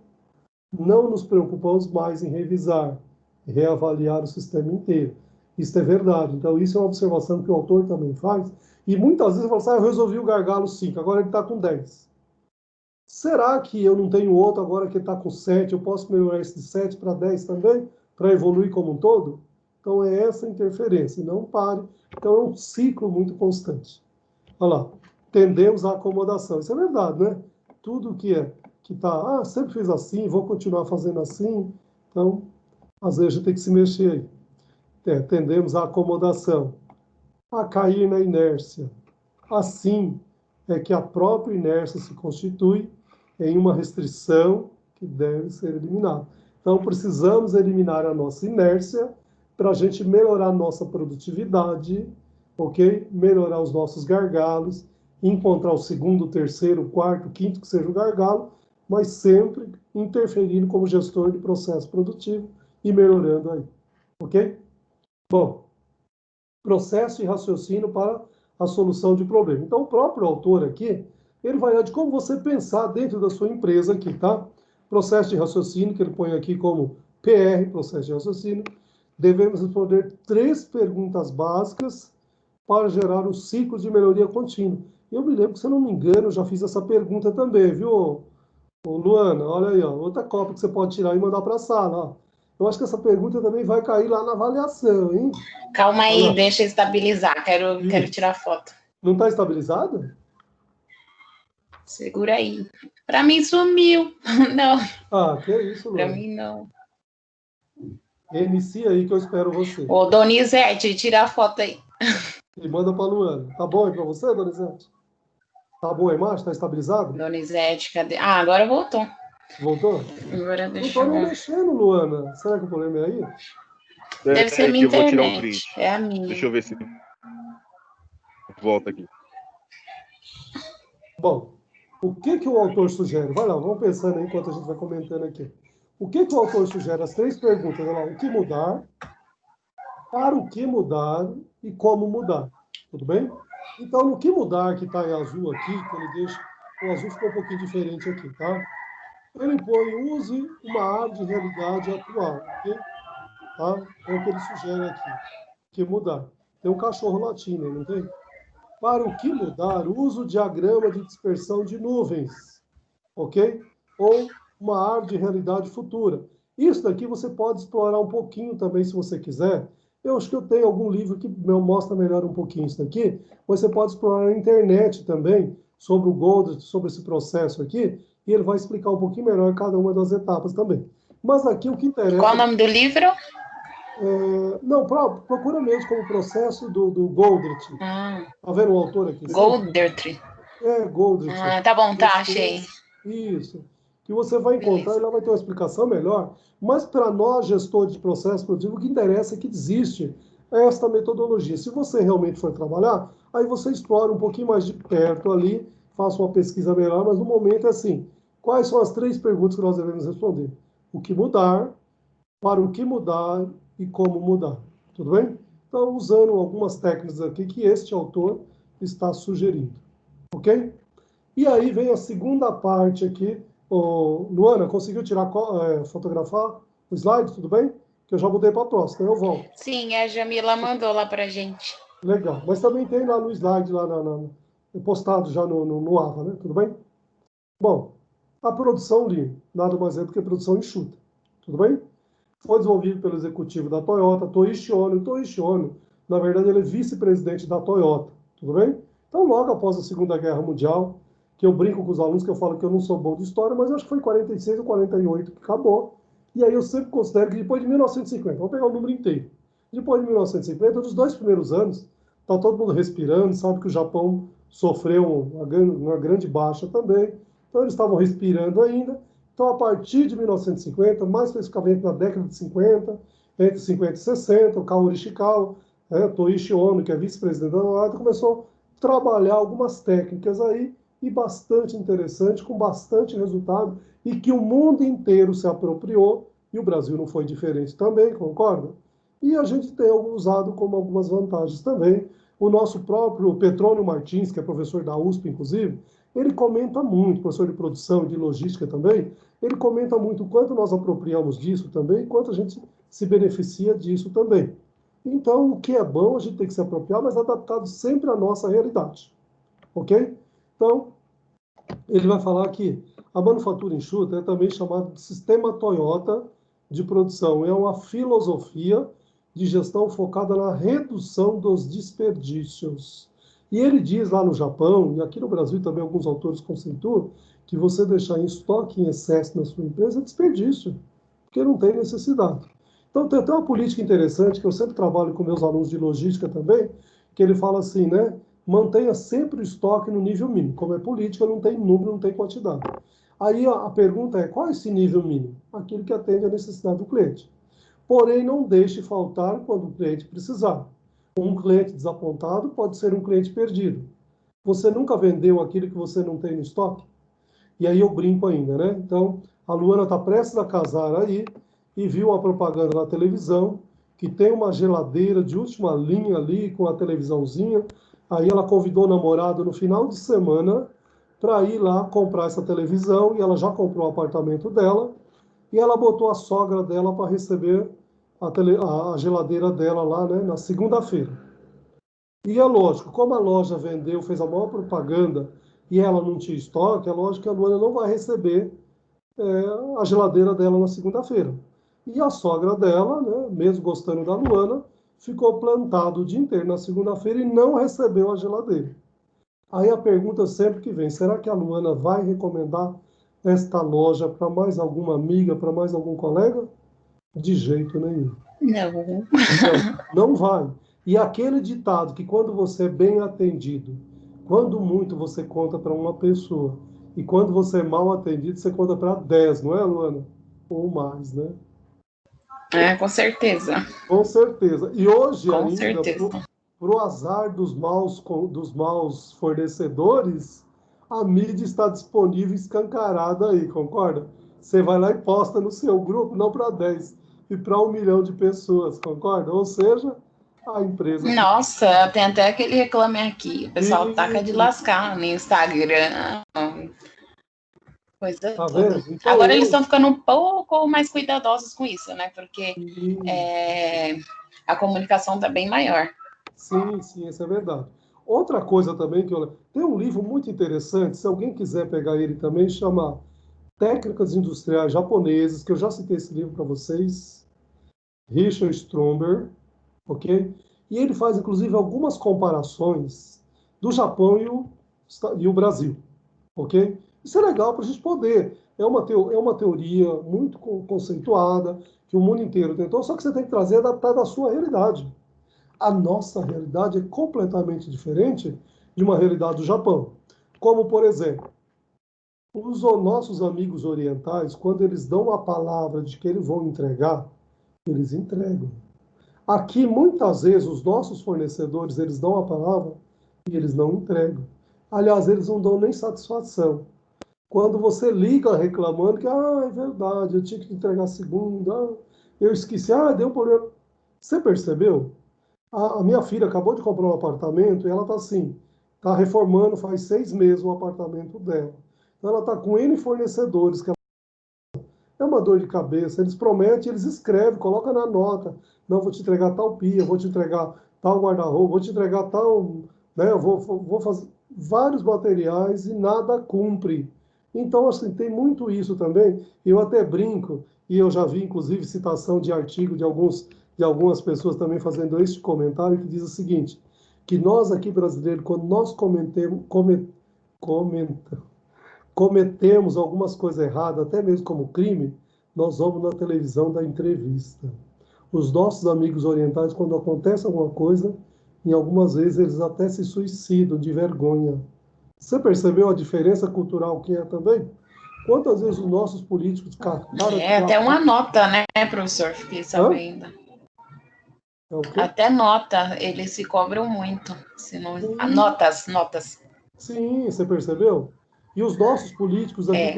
não nos preocupamos mais em revisar, reavaliar o sistema inteiro. Isso é verdade. Então, isso é uma observação que o autor também faz. E muitas vezes ele fala assim, eu resolvi o gargalo 5, agora ele está com 10. Será que eu não tenho outro agora que está com 7? Eu posso melhorar esse de 7 para 10 também? Para evoluir como um todo? Então, é essa interferência. Não pare. Então, é um ciclo muito constante. Olha lá. Tendemos à acomodação. Isso é verdade, né? Tudo que está, sempre fiz assim, vou continuar fazendo assim. Então, às vezes a gente tem que se mexer aí. Tendemos à acomodação, a cair na inércia. Assim é que a própria inércia se constitui em uma restrição que deve ser eliminada. Então, precisamos eliminar a nossa inércia para a gente melhorar a nossa produtividade, ok? Melhorar os nossos gargalos, encontrar o segundo, terceiro, quarto, quinto, que seja o gargalo, mas sempre interferindo como gestor de processo produtivo e melhorando aí, ok? Bom, processo e raciocínio para a solução de problema. Então, o próprio autor aqui, ele vai de como você pensar dentro da sua empresa aqui, tá? Processo de raciocínio, que ele põe aqui como PR, processo de raciocínio. Devemos responder 3 perguntas básicas para gerar um ciclo de melhoria contínua. Eu me lembro que, se eu não me engano, eu já fiz essa pergunta também, viu, Ô, Luana, olha aí, ó, outra cópia que você pode tirar e mandar para a sala. Ó. Eu acho que essa pergunta também vai cair lá na avaliação, hein? Calma Olha aí, lá. deixa eu estabilizar. Quero Isso. tirar foto. Não está estabilizado? Segura aí. Para mim sumiu. Não, Ah, que isso, para Luana. mim não. Inicia aí que eu espero você. Ô, Donizete, tira a foto aí. E manda para a Luana. Tá bom aí para você, Donizete? Tá bom a imagem? Está estabilizado? Donizete, cadê? Ah, agora voltou. Voltou? Agora Não deixa estou nem eu... mexendo, Luana. Será que o problema é aí? Deve ser Aqui, minha eu vou tirar o internet. print. É a minha. Deixa eu ver se volta aqui. Bom, o que o autor sugere? Vai lá, vamos pensando aí enquanto a gente vai comentando aqui. O que o autor sugere? As 3 perguntas. Olha lá, o que mudar, para o que mudar e como mudar. Tudo bem? Então, no que mudar, que está em azul aqui, que ele deixa... O azul ficou um pouquinho diferente aqui, tá? Ele põe, use uma área de realidade atual, ok? Tá? É o que ele sugere aqui. Que mudar. Tem um cachorro latindo, não tem? Para o que mudar, use o diagrama de dispersão de nuvens, ok? Ou uma área de realidade futura. Isso daqui você pode explorar um pouquinho também, se você quiser. Eu acho que eu tenho algum livro que mostra melhor um pouquinho isso daqui, mas você pode explorar na internet também, sobre o Goldrich, sobre esse processo aqui, e ele vai explicar um pouquinho melhor cada uma das etapas também. Mas aqui o que interessa... Qual o nome do livro? Não, procura mesmo como processo do Goldrich. Tá vendo o autor aqui? Goldrich. Goldrich. Ah, tá bom, tá, achei. Isso. Que você vai encontrar, Beleza. e lá vai ter uma explicação melhor. Mas para nós, gestores de processo produtivo, o que interessa é que existe esta metodologia. Se você realmente for trabalhar, aí você explora um pouquinho mais de perto ali, faça uma pesquisa melhor, mas no momento é assim. Quais são as 3 perguntas que nós devemos responder? O que mudar, para o que mudar e como mudar. Tudo bem? Então, usando algumas técnicas aqui que este autor está sugerindo. Ok? E aí vem a segunda parte aqui. Luana, conseguiu fotografar o slide? Tudo bem? Que eu já mudei para a próxima, eu volto. Sim, a Jamila mandou lá pra gente. Legal. Mas também tem lá no slide, lá postado já no AVA, né? Tudo bem? Bom, a produção Lean nada mais é do que produção enxuta. Tudo bem? Foi desenvolvido pelo executivo da Toyota, Toichi Ono. Toichi Ono, na verdade, ele é vice-presidente da Toyota. Tudo bem? Então, logo após a Segunda Guerra Mundial, que eu brinco com os alunos, que eu falo que eu não sou bom de história, mas eu acho que foi em 46 ou 48 que acabou. E aí eu sempre considero que depois de 1950, vamos pegar o número inteiro, depois de 1950, nos 2 primeiros anos, está todo mundo respirando, sabe que o Japão sofreu uma grande baixa também, então eles estavam respirando ainda. Então, a partir de 1950, mais especificamente na década de 50, entre 50 e 60, o Kaori Ishikawa, Toichi Ono, que é vice-presidente da Toyota, começou a trabalhar algumas técnicas aí, e bastante interessante, com bastante resultado, e que o mundo inteiro se apropriou, e o Brasil não foi diferente também, concorda? E a gente tem usado como algumas vantagens também. O nosso próprio Petrônio Martins, que é professor da USP, inclusive, ele comenta muito, professor de produção e de logística também, ele comenta muito o quanto nós apropriamos disso também, quanto a gente se beneficia disso também. Então, o que é bom, a gente tem que se apropriar, mas adaptado sempre à nossa realidade. Ok? Então, ele vai falar que a manufatura enxuta é também chamada de sistema Toyota de produção. É uma filosofia de gestão focada na redução dos desperdícios. E ele diz lá no Japão, e aqui no Brasil também alguns autores conceituam, que você deixar em estoque em excesso na sua empresa é desperdício, porque não tem necessidade. Então tem até uma política interessante, que eu sempre trabalho com meus alunos de logística também, que ele fala assim, né? Mantenha sempre o estoque no nível mínimo. Como é política, não tem número, não tem quantidade. Aí a pergunta é, qual é esse nível mínimo? Aquilo que atende à necessidade do cliente. Porém, não deixe faltar quando o cliente precisar. Um cliente desapontado pode ser um cliente perdido. Você nunca vendeu aquilo que você não tem no estoque? E aí eu brinco ainda, né? Então, a Luana está prestes a casar aí e viu uma propaganda na televisão que tem uma geladeira de última linha ali com a televisãozinha. Aí ela convidou o namorado no final de semana para ir lá comprar essa televisão e ela já comprou o apartamento dela e ela botou a sogra dela para receber a geladeira dela lá, né, na segunda-feira. E é lógico, como a loja vendeu, fez a maior propaganda e ela não tinha estoque, é lógico que a Luana não vai receber a geladeira dela na segunda-feira. E a sogra dela, né, mesmo gostando da Luana, ficou plantado o dia inteiro na segunda-feira e não recebeu a geladeira. Aí a pergunta sempre que vem, será que a Luana vai recomendar esta loja para mais alguma amiga, para mais algum colega? De jeito nenhum. Não. Não vai. E aquele ditado que quando você é bem atendido, quando muito você conta para uma pessoa, e quando você é mal atendido, você conta para 10, não é, Luana? Ou mais, né? Com certeza. Com certeza. E hoje Com ainda, certeza. para o azar dos maus fornecedores, a mídia está disponível escancarada aí, concorda? Você vai lá e posta no seu grupo, não para 10, e para 1 milhão de pessoas, concorda? Ou seja, a empresa que... Nossa, tem até aquele reclame aqui. O pessoal taca de E, lascar no Instagram. Coisa tá toda. vendo? Então, Agora eles estão ficando um pouco mais cuidadosos com isso, né? Porque e- a comunicação está bem maior. sim, isso é verdade. Outra coisa também que eu... Tem um livro muito interessante, se alguém quiser pegar ele também, chama Técnicas Industriais Japonesas, que eu já citei esse livro para vocês, Richard Stromberg, ok? E ele faz, inclusive, algumas comparações do Japão e o Brasil, ok? Isso é legal para a gente poder. É uma teoria muito conceituada, que o mundo inteiro tentou, só que você tem que trazer adaptado à sua realidade. A nossa realidade é completamente diferente de uma realidade do Japão. Como, por exemplo, os nossos amigos orientais, quando eles dão a palavra de que eles vão entregar, eles entregam. Aqui, muitas vezes, os nossos fornecedores, eles dão a palavra e eles não entregam. Aliás, eles não dão nem satisfação. Quando você liga reclamando que, é verdade, eu tinha que entregar segunda, eu esqueci, deu um problema. Você percebeu? A minha filha acabou de comprar um apartamento e ela está assim, está reformando faz 6 meses o apartamento dela. Então ela está com N fornecedores, que é uma dor de cabeça. Eles prometem, eles escrevem, colocam na nota. Não, vou te entregar tal pia, vou te entregar tal guarda-roupa, vou te entregar tal... Né, eu vou fazer vários materiais e nada cumpre. Então, assim, tem muito isso também. Eu até brinco, e eu já vi, inclusive, citação de artigo de algumas pessoas também fazendo este comentário, que diz o seguinte, que nós aqui brasileiros, quando nós cometemos algumas coisas erradas, até mesmo como crime, nós vamos na televisão dar entrevista. Os nossos amigos orientais, quando acontece alguma coisa, em algumas vezes eles até se suicidam de vergonha. Você percebeu a diferença cultural que é também? Quantas vezes os nossos políticos... Até uma nota, né, professor? Fiquei sabendo. É o quê? Até nota, eles se cobram muito. Se não... Notas. Sim, você percebeu? E os nossos políticos aqui,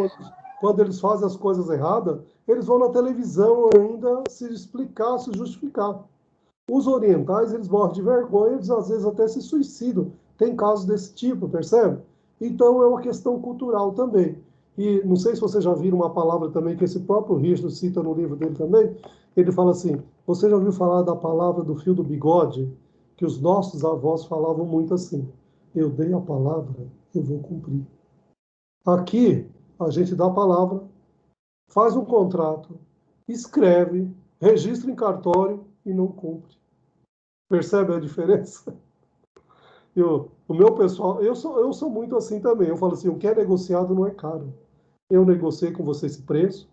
quando eles fazem as coisas erradas, eles vão na televisão ainda se explicar, se justificar. Os orientais, eles morrem de vergonha, eles às vezes até se suicidam. Tem casos desse tipo, percebe? Então é uma questão cultural também. E não sei se vocês já viram uma palavra também que esse próprio Richard cita no livro dele também. Ele fala assim, você já ouviu falar da palavra do fio do bigode? Que os nossos avós falavam muito assim, eu dei a palavra, eu vou cumprir. Aqui, a gente dá a palavra, faz um contrato, escreve, registra em cartório e não cumpre. Percebe a diferença? O meu pessoal, eu sou muito assim também. Eu falo assim, o que é negociado não é caro. Eu negociei com você esse preço,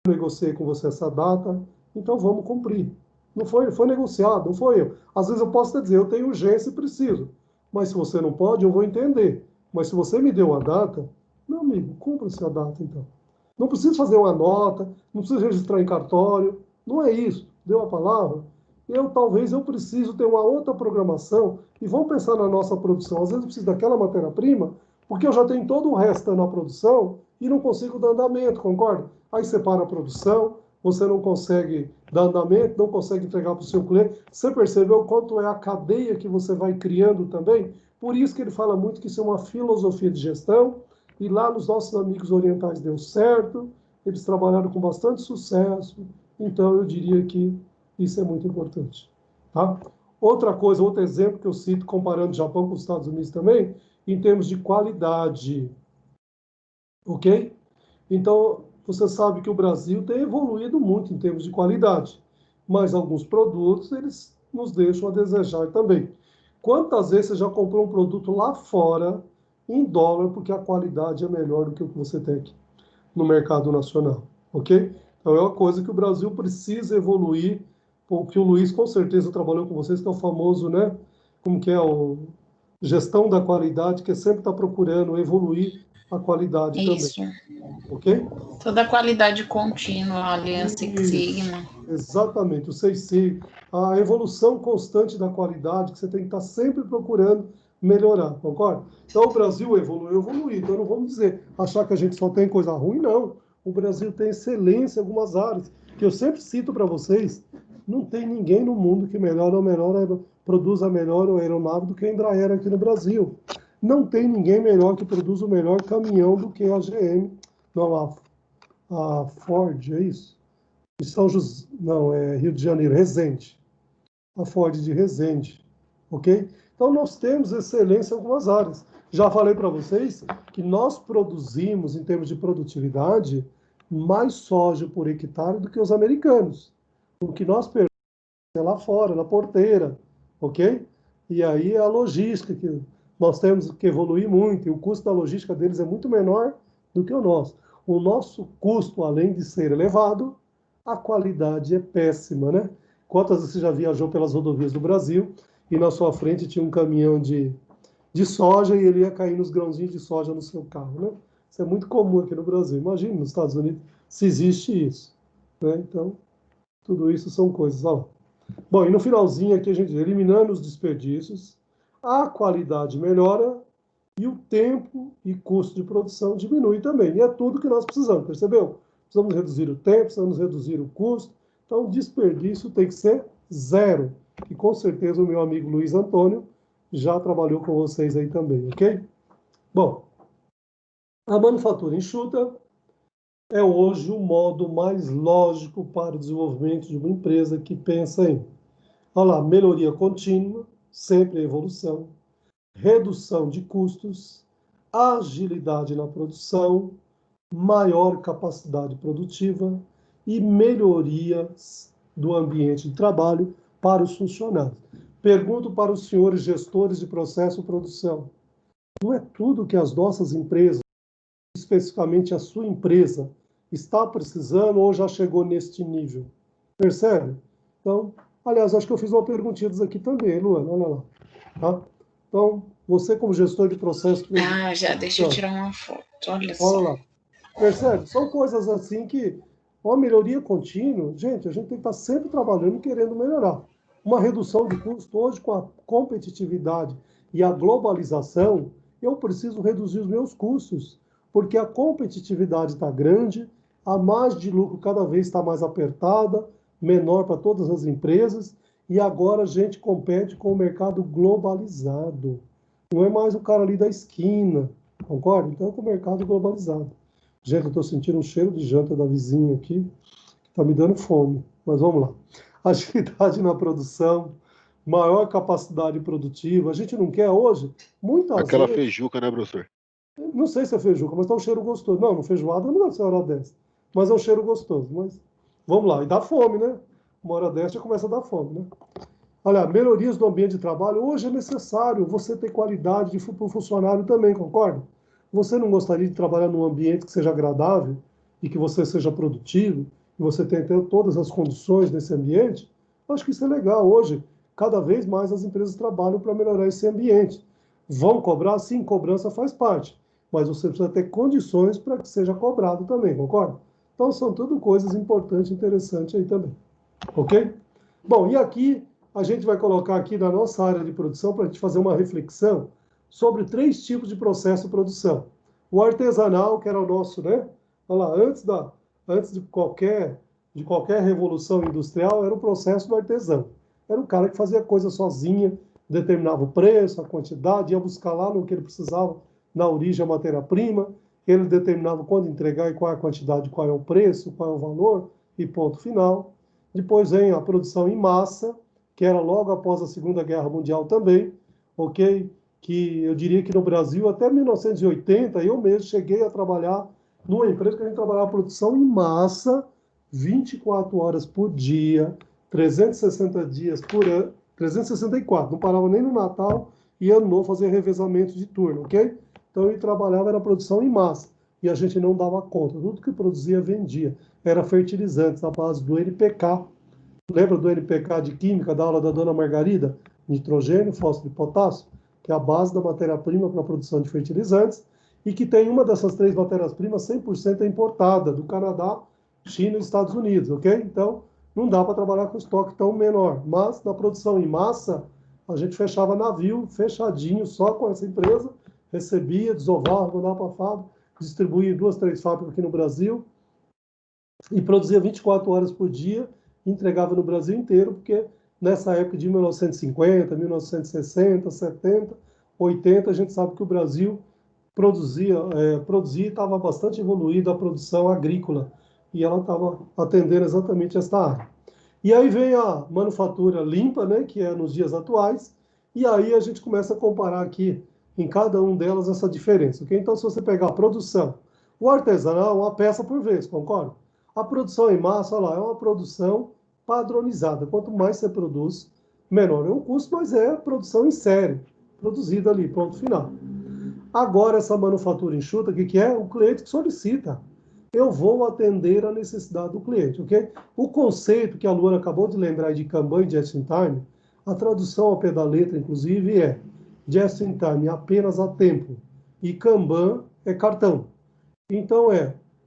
eu negociei com você essa data, então vamos cumprir. Não foi negociado, não foi eu. Às vezes eu posso até dizer, eu tenho urgência e preciso. Mas se você não pode, eu vou entender. Mas se você me deu a data, meu amigo, cumpra-se a data então. Não precisa fazer uma nota, não precisa registrar em cartório, não é isso. Deu a palavra? Talvez eu preciso ter uma outra programação e vamos pensar na nossa produção. Às vezes eu preciso daquela matéria-prima, porque eu já tenho todo o resto na produção e não consigo dar andamento, concorda? Aí separa a produção, você não consegue dar andamento, não consegue entregar para o seu cliente. Você percebeu quanto é a cadeia que você vai criando também? Por isso que ele fala muito que isso é uma filosofia de gestão, e lá nos nossos amigos orientais deu certo, eles trabalharam com bastante sucesso, então eu diria que isso é muito importante. Tá? Outra coisa, outro exemplo que eu cito, comparando o Japão com os Estados Unidos também, em termos de qualidade. Ok? Então, você sabe que o Brasil tem evoluído muito em termos de qualidade, mas alguns produtos, eles nos deixam a desejar também. Quantas vezes você já comprou um produto lá fora, em dólar, porque a qualidade é melhor do que o que você tem aqui no mercado nacional, ok? Então é uma coisa que o Brasil precisa evoluir, porque o Luiz com certeza trabalhou com vocês, que é o famoso, né? Como que é o gestão da qualidade, que sempre está procurando evoluir a qualidade Isso. também, ok? Toda a qualidade contínua, a Aliança Six Sigma. Exatamente, o 6C, a evolução constante da qualidade, que você tem que estar sempre procurando melhorar, concorda? Então, o Brasil evoluiu, então não vamos dizer, achar que a gente só tem coisa ruim, não. O Brasil tem excelência em algumas áreas, que eu sempre cito para vocês, não tem ninguém no mundo que produza melhor aeronave do que a Embraer aqui no Brasil. Não tem ninguém melhor que produza o melhor caminhão do que a GM, não, a Ford, é isso? De São José, não, é Rio de Janeiro, Resende. A Ford de Resende, ok? Então, nós temos excelência em algumas áreas. Já falei para vocês que nós produzimos, em termos de produtividade, mais soja por hectare do que os americanos. O que nós perdemos é lá fora, na porteira, ok? E aí é a logística, que nós temos que evoluir muito, e o custo da logística deles é muito menor do que o nosso. O nosso custo, além de ser elevado, a qualidade é péssima, né? Quantas vezes você já viajou pelas rodovias do Brasil e na sua frente tinha um caminhão de soja e ele ia cair nos grãozinhos de soja no seu carro, né? Isso é muito comum aqui no Brasil. Imagine nos Estados Unidos se existe isso, né? Então, tudo isso são coisas. Olha lá. Bom, e no finalzinho aqui a gente eliminando os desperdícios, a qualidade melhora e o tempo e custo de produção diminui também. E é tudo que nós precisamos, percebeu? Precisamos reduzir o tempo, precisamos reduzir o custo. Então, o desperdício tem que ser zero. E com certeza o meu amigo Luiz Antônio já trabalhou com vocês aí também, ok? Bom, a manufatura enxuta é hoje o modo mais lógico para o desenvolvimento de uma empresa que pensa em, olha lá, melhoria contínua, sempre evolução, redução de custos, agilidade na produção, maior capacidade produtiva e melhorias do ambiente de trabalho para os funcionários. Pergunto para os senhores gestores de processo de produção, não é tudo que as nossas empresas, especificamente a sua empresa, está precisando ou já chegou neste nível? Percebe? Então, aliás, acho que eu fiz uma perguntinha aqui também, Luana, olha lá. Tá? Então, você como gestor de processo... Já, deixa eu tirar uma foto, olha só. Olha lá. Percebe? São coisas assim que, uma melhoria contínua, gente, a gente tem que estar sempre trabalhando e querendo melhorar. Uma redução de custo, hoje com a competitividade e a globalização, eu preciso reduzir os meus custos, porque a competitividade está grande, a margem de lucro cada vez está mais apertada, menor para todas as empresas, e agora a gente compete com o mercado globalizado. Não é mais o cara ali da esquina, concorda? Então é com o mercado globalizado. Gente, eu estou sentindo um cheiro de janta da vizinha aqui, que está me dando fome. Mas vamos lá. Agilidade na produção, maior capacidade produtiva. A gente não quer hoje, muitas Aquela vezes... feijuca, né, professor? Não sei se é feijuca, mas está um cheiro gostoso. Não, feijoada não deve ser hora dessa. Mas é um cheiro gostoso. Mas vamos lá. E dá fome, né? Uma hora dessa já começa a dar fome, né? Olha, melhorias do ambiente de trabalho. Hoje é necessário você ter qualidade para o funcionário também, concorda? Você não gostaria de trabalhar num ambiente que seja agradável e que você seja produtivo, e você tenha todas as condições nesse ambiente? Eu acho que isso é legal. Hoje, cada vez mais as empresas trabalham para melhorar esse ambiente. Vão cobrar? Sim, cobrança faz parte. Mas você precisa ter condições para que seja cobrado também, concorda? Então, são tudo coisas importantes e interessantes aí também. Ok? Bom, e aqui a gente vai colocar aqui na nossa área de produção para a gente fazer uma reflexão sobre 3 tipos de processo de produção. O artesanal, que era o nosso, né? Olha lá, antes de qualquer revolução industrial, era o processo do artesão. Era o cara que fazia coisa sozinha, determinava o preço, a quantidade, ia buscar lá no que ele precisava, na origem, a matéria-prima, ele determinava quando entregar e qual é a quantidade, qual é o preço, qual é o valor, e ponto final. Depois vem a produção em massa, que era logo após a Segunda Guerra Mundial também, ok? Que eu diria que no Brasil, até 1980, eu mesmo cheguei a trabalhar numa empresa que a gente trabalhava produção em massa, 24 horas por dia, 360 dias por ano, 364, não parava nem no Natal e Ano Novo fazer revezamento de turno, ok? Então ele trabalhava, era produção em massa, e a gente não dava conta, tudo que produzia vendia, era fertilizantes, na base do NPK, lembra do NPK de química, da aula da dona Margarida? Nitrogênio, fósforo e potássio, que é a base da matéria-prima para a produção de fertilizantes, e que tem uma dessas 3 matérias-primas 100% importada, do Canadá, China e Estados Unidos, ok? Então, não dá para trabalhar com estoque tão menor, mas na produção em massa, a gente fechava navio, fechadinho, só com essa empresa, recebia, desovava, mandava para a fábrica, distribuía em 2, 3 fábricas aqui no Brasil, e produzia 24 horas por dia, entregava no Brasil inteiro, porque nessa época de 1950, 1960, 70, 80, a gente sabe que o Brasil produzia e estava bastante evoluída a produção agrícola, e ela estava atendendo exatamente esta área. E aí vem a manufatura limpa, né, que é nos dias atuais, e aí a gente começa a comparar aqui em cada um delas essa diferença, ok? Então, se você pegar a produção, o artesanal é uma peça por vez, concorda? A produção em massa, olha lá, é uma produção padronizada. Quanto mais você produz, menor é o custo, mas é produção em série, produzida ali, ponto final. Agora, essa manufatura enxuta, o que é? O cliente que solicita. Eu vou atender a necessidade do cliente, ok? O conceito que a Luana acabou de lembrar de Kanban e Just in Time, a tradução ao pé da letra, inclusive, é Just in Time, apenas a tempo. E Kanban é cartão. Então,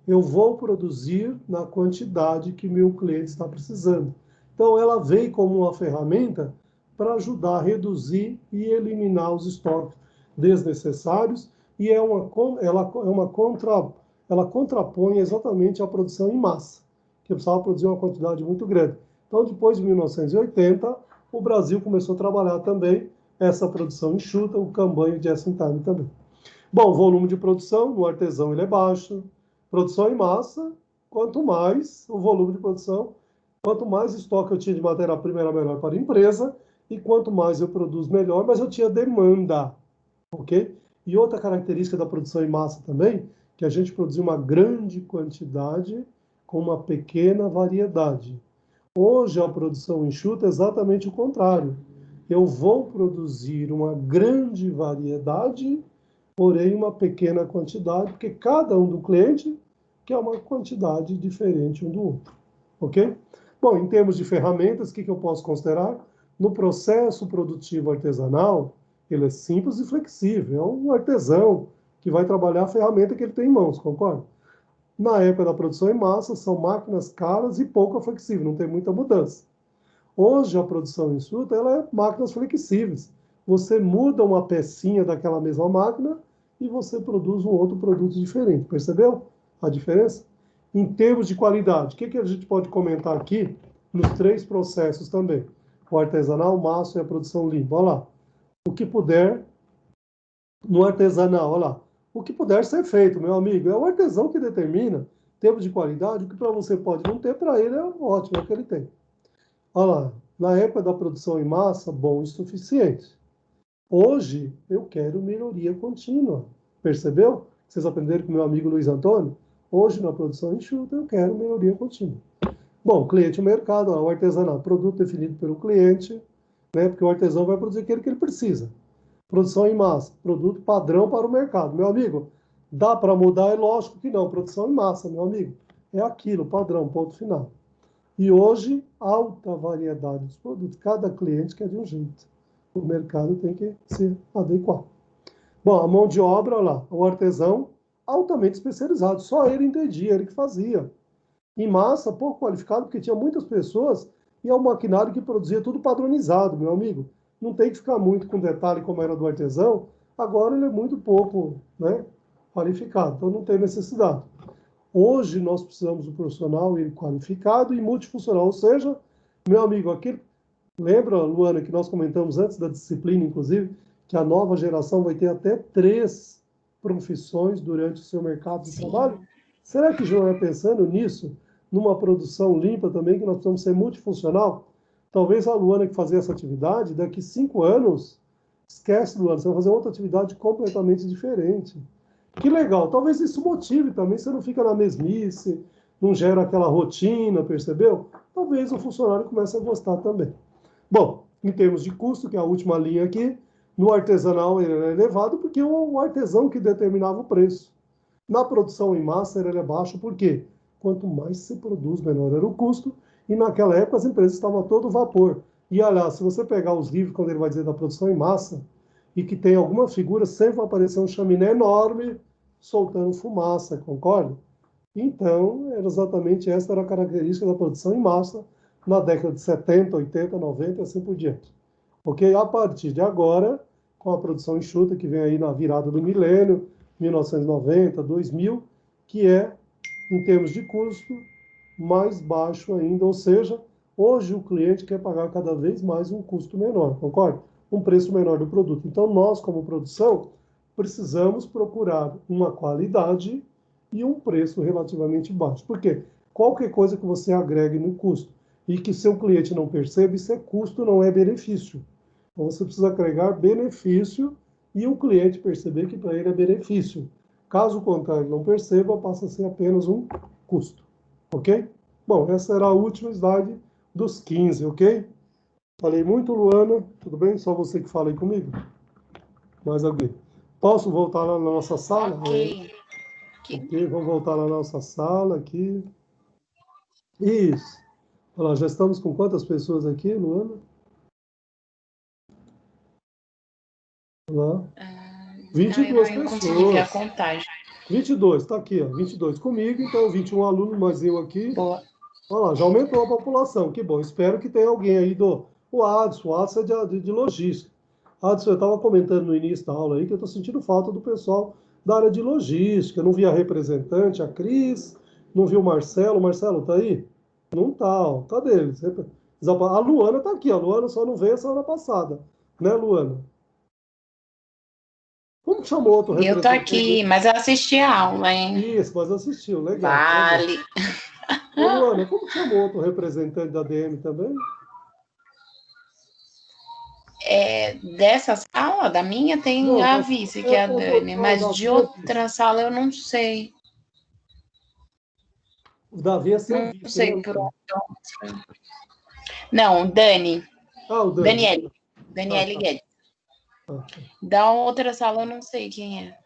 eu vou produzir na quantidade que meu cliente está precisando. Então, ela veio como uma ferramenta para ajudar a reduzir e eliminar os estoques desnecessários, e ela contrapõe exatamente a produção em massa, que precisava produzir uma quantidade muito grande. Então, depois de 1980, o Brasil começou a trabalhar também essa produção enxuta, o Kanban e o Just in Time também. Bom, o volume de produção no artesão ele é baixo. Produção em massa, quanto mais o volume de produção, quanto mais estoque eu tinha de matéria-prima era melhor para a empresa, e quanto mais eu produzo melhor, mas eu tinha demanda, ok? E outra característica da produção em massa também, que a gente produzia uma grande quantidade com uma pequena variedade. Hoje a produção enxuta é exatamente o contrário. Eu vou produzir uma grande variedade, porém uma pequena quantidade, porque cada um do cliente quer uma quantidade diferente um do outro, ok? Bom, em termos de ferramentas, o que eu posso considerar? No processo produtivo artesanal, ele é simples e flexível, é um artesão que vai trabalhar a ferramenta que ele tem em mãos, concorda? Na época da produção em massa, são máquinas caras e pouco flexíveis, não tem muita mudança. Hoje, a produção em enxuta, ela é máquinas flexíveis. Você muda uma pecinha daquela mesma máquina e você produz um outro produto diferente. Percebeu a diferença? Em termos de qualidade, o que a gente pode comentar aqui nos 3 processos também? O artesanal, o maço e a produção limpa. Olha lá. O que puder, no artesanal, olha lá. O que puder ser feito, meu amigo. É o artesão que determina, em termos de qualidade, o que para você pode não ter, para ele é ótimo, é o que ele tem. Olha lá. Na época da produção em massa, bom e suficiente. Hoje, eu quero melhoria contínua. Percebeu? Vocês aprenderam com meu amigo Luiz Antônio? Hoje, na produção enxuta, eu quero melhoria contínua. Bom, cliente e mercado, o artesanal, produto definido pelo cliente, né, porque o artesão vai produzir aquilo que ele precisa. Produção em massa, produto padrão para o mercado. Meu amigo, dá para mudar? É lógico que não. Produção em massa, meu amigo, é aquilo, padrão, ponto final. E hoje, alta variedade dos produtos. Cada cliente quer de um jeito. O mercado tem que se adequar. Bom, a mão de obra, olha lá, o artesão altamente especializado, só ele entendia, ele que fazia. Em massa, pouco qualificado, porque tinha muitas pessoas e é um maquinário que produzia tudo padronizado, meu amigo. Não tem que ficar muito com detalhe como era do artesão, agora ele é muito pouco, né, qualificado, então não tem necessidade. Hoje nós precisamos do profissional qualificado e multifuncional, ou seja, meu amigo, aquele... Lembra, Luana, que nós comentamos antes da disciplina, inclusive, que a nova geração vai ter até 3 profissões durante o seu mercado de trabalho? Será que já é pensando nisso, numa produção limpa também, que nós precisamos ser multifuncional? Talvez a Luana que fazia essa atividade, daqui 5 anos, esquece, Luana, você vai fazer outra atividade completamente diferente. Que legal. Talvez isso motive também, você não fica na mesmice, não gera aquela rotina, percebeu? Talvez o funcionário comece a gostar também. Bom, em termos de custo, que é a última linha aqui, no artesanal ele é elevado porque é o artesão que determinava o preço. Na produção em massa ele é baixo porque quanto mais se produz, menor era o custo, e naquela época as empresas estavam a todo vapor. E aliás, se você pegar os livros, quando ele vai dizer da produção em massa, e que tem alguma figura, sempre vai aparecer um chaminé enorme soltando fumaça, concorda? Então, era exatamente essa era a característica da produção em massa na década de 70, 80, 90 e assim por diante. Ok? A partir de agora, com a produção enxuta, que vem aí na virada do milênio, 1990, 2000, que é, em termos de custo, mais baixo ainda, ou seja, hoje o cliente quer pagar cada vez mais um custo menor, concorda? Um preço menor do produto. Então, nós, como produção, precisamos procurar uma qualidade e um preço relativamente baixo. Por quê? Qualquer coisa que você agregue no custo e que seu cliente não perceba, isso é custo, não é benefício. Então, você precisa agregar benefício e o cliente perceber que para ele é benefício. Caso contrário, não perceba, passa a ser apenas um custo. Ok? Bom, essa era a última slide dos 15, ok? Falei muito, Luana. Tudo bem? Só você que fala aí comigo? Mais alguém? Posso voltar lá na nossa sala? Ok. Ok, vamos voltar lá na nossa sala aqui. Isso. Olha lá, já estamos com quantas pessoas aqui, Luana? Olha lá. 22 eu não consegui ver a pessoas. contagem. 22, está aqui, ó, 22 comigo, então 21 alunos, mais eu aqui. Boa. Olha lá, já aumentou a população, que bom. Espero que tenha alguém aí o Adson é de logística. Adson, eu estava comentando no início da aula aí que eu estou sentindo falta do pessoal da área de logística. Eu não vi a representante, a Cris, não vi o Marcelo. Marcelo, tá aí? Não tá, ó. Cadê ele? A Luana tá aqui, a Luana só não veio a semana passada. Né, Luana? Como que chamou outro Eu tô representante? aqui, mas eu assisti a aula, hein? Isso, mas assistiu, legal. Vale. Ô, Luana, como que chamou outro representante da DM também? Dessa sala, da minha, tem Não, a vice, que é a Dani, mas não, de outra sala eu não sei. o Davi é seu Não vice, sei né? por onde. Não, Dani. Ah, o Dani. Daniele tá. Guedes. Ah, tá. Da outra sala eu não sei quem é.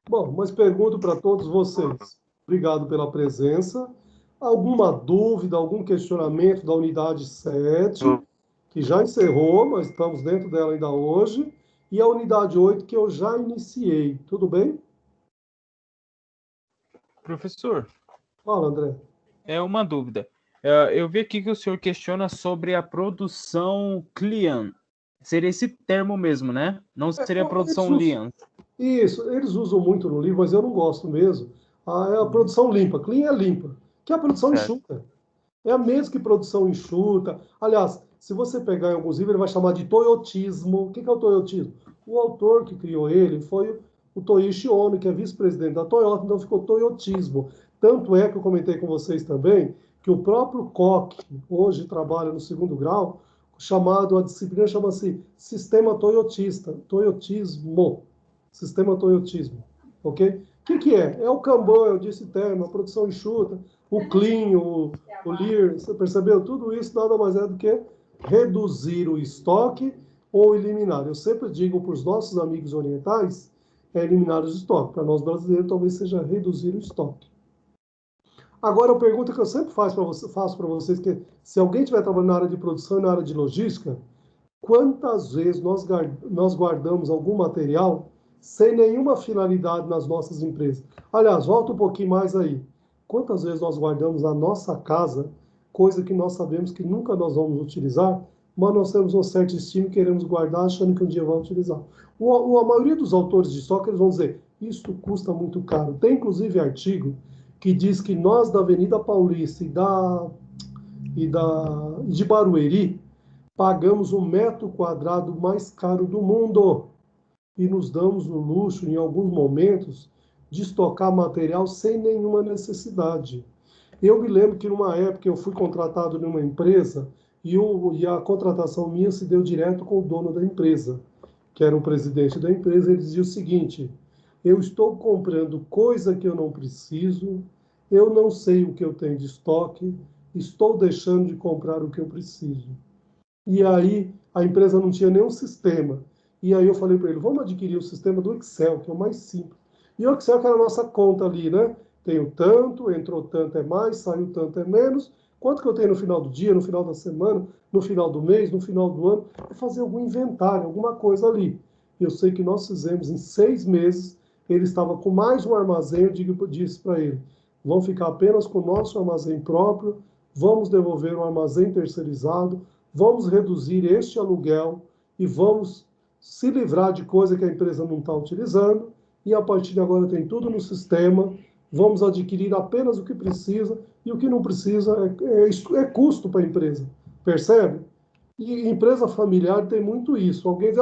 Bom, mas pergunto para todos vocês. Obrigado pela presença. Alguma dúvida, algum questionamento da unidade 7, que já encerrou, mas estamos dentro dela ainda hoje, e a unidade 8, que eu já iniciei. Tudo bem? Professor, Fala, André. é uma dúvida. Eu vi aqui que o senhor questiona sobre a produção Client. Seria esse termo mesmo, né? Não seria produção Lian. Isso, eles usam muito no livro, mas eu não gosto mesmo. É a produção limpa, clean é limpa, que é a produção Certo. enxuta. É a mesma que produção enxuta. Aliás, se você pegar em alguns livros, ele vai chamar de toyotismo. O que é o toyotismo? O autor que criou ele foi o Toichi Ono, que é vice-presidente da Toyota, então ficou toyotismo. Tanto é que eu comentei com vocês também que o próprio Koch hoje trabalha no segundo grau, a disciplina chama-se Sistema Toyotista, Toyotismo. Sistema Toyotismo, ok? O que é? É o Kanban, eu disse termo, a produção enxuta, o Clean, o Lear, você percebeu? Tudo isso nada mais é do que reduzir o estoque ou eliminar. Eu sempre digo para os nossos amigos orientais, é eliminar os estoques. Para nós brasileiros, talvez seja reduzir o estoque. Agora, a pergunta que eu sempre faço para vocês, que se alguém estiver trabalhando na área de produção e na área de logística, quantas vezes nós guardamos algum material sem nenhuma finalidade nas nossas empresas? Aliás, volta um pouquinho mais aí. Quantas vezes nós guardamos na nossa casa coisa que nós sabemos que nunca nós vamos utilizar, mas nós temos um certo estímulo e queremos guardar achando que um dia vamos utilizar? A maioria dos autores de estoque, eles vão dizer, isso custa muito caro. Tem, inclusive, artigo que diz que nós da Avenida Paulista e de Barueri pagamos o metro quadrado mais caro do mundo e nos damos o luxo, em alguns momentos, de estocar material sem nenhuma necessidade. Eu me lembro que, numa época, eu fui contratado numa empresa e a contratação minha se deu direto com o dono da empresa, que era o presidente da empresa. Ele dizia o seguinte, eu estou comprando coisa que eu não preciso, eu não sei o que eu tenho de estoque, estou deixando de comprar o que eu preciso. E aí a empresa não tinha nenhum sistema. E aí eu falei para ele, vamos adquirir o sistema do Excel, que é o mais simples. E o Excel que era a nossa conta ali, né? Tenho tanto, entrou tanto é mais, saiu tanto é menos. Quanto que eu tenho no final do dia, no final da semana, no final do mês, no final do ano? É fazer algum inventário, alguma coisa ali. E eu sei que nós fizemos em 6 meses, ele estava com mais um armazém, eu disse para ele, vamos ficar apenas com o nosso armazém próprio, vamos devolver o armazém terceirizado, vamos reduzir este aluguel e vamos se livrar de coisa que a empresa não está utilizando e a partir de agora tem tudo no sistema, vamos adquirir apenas o que precisa e o que não precisa é custo para a empresa, percebe? E empresa familiar tem muito isso. Alguém diz,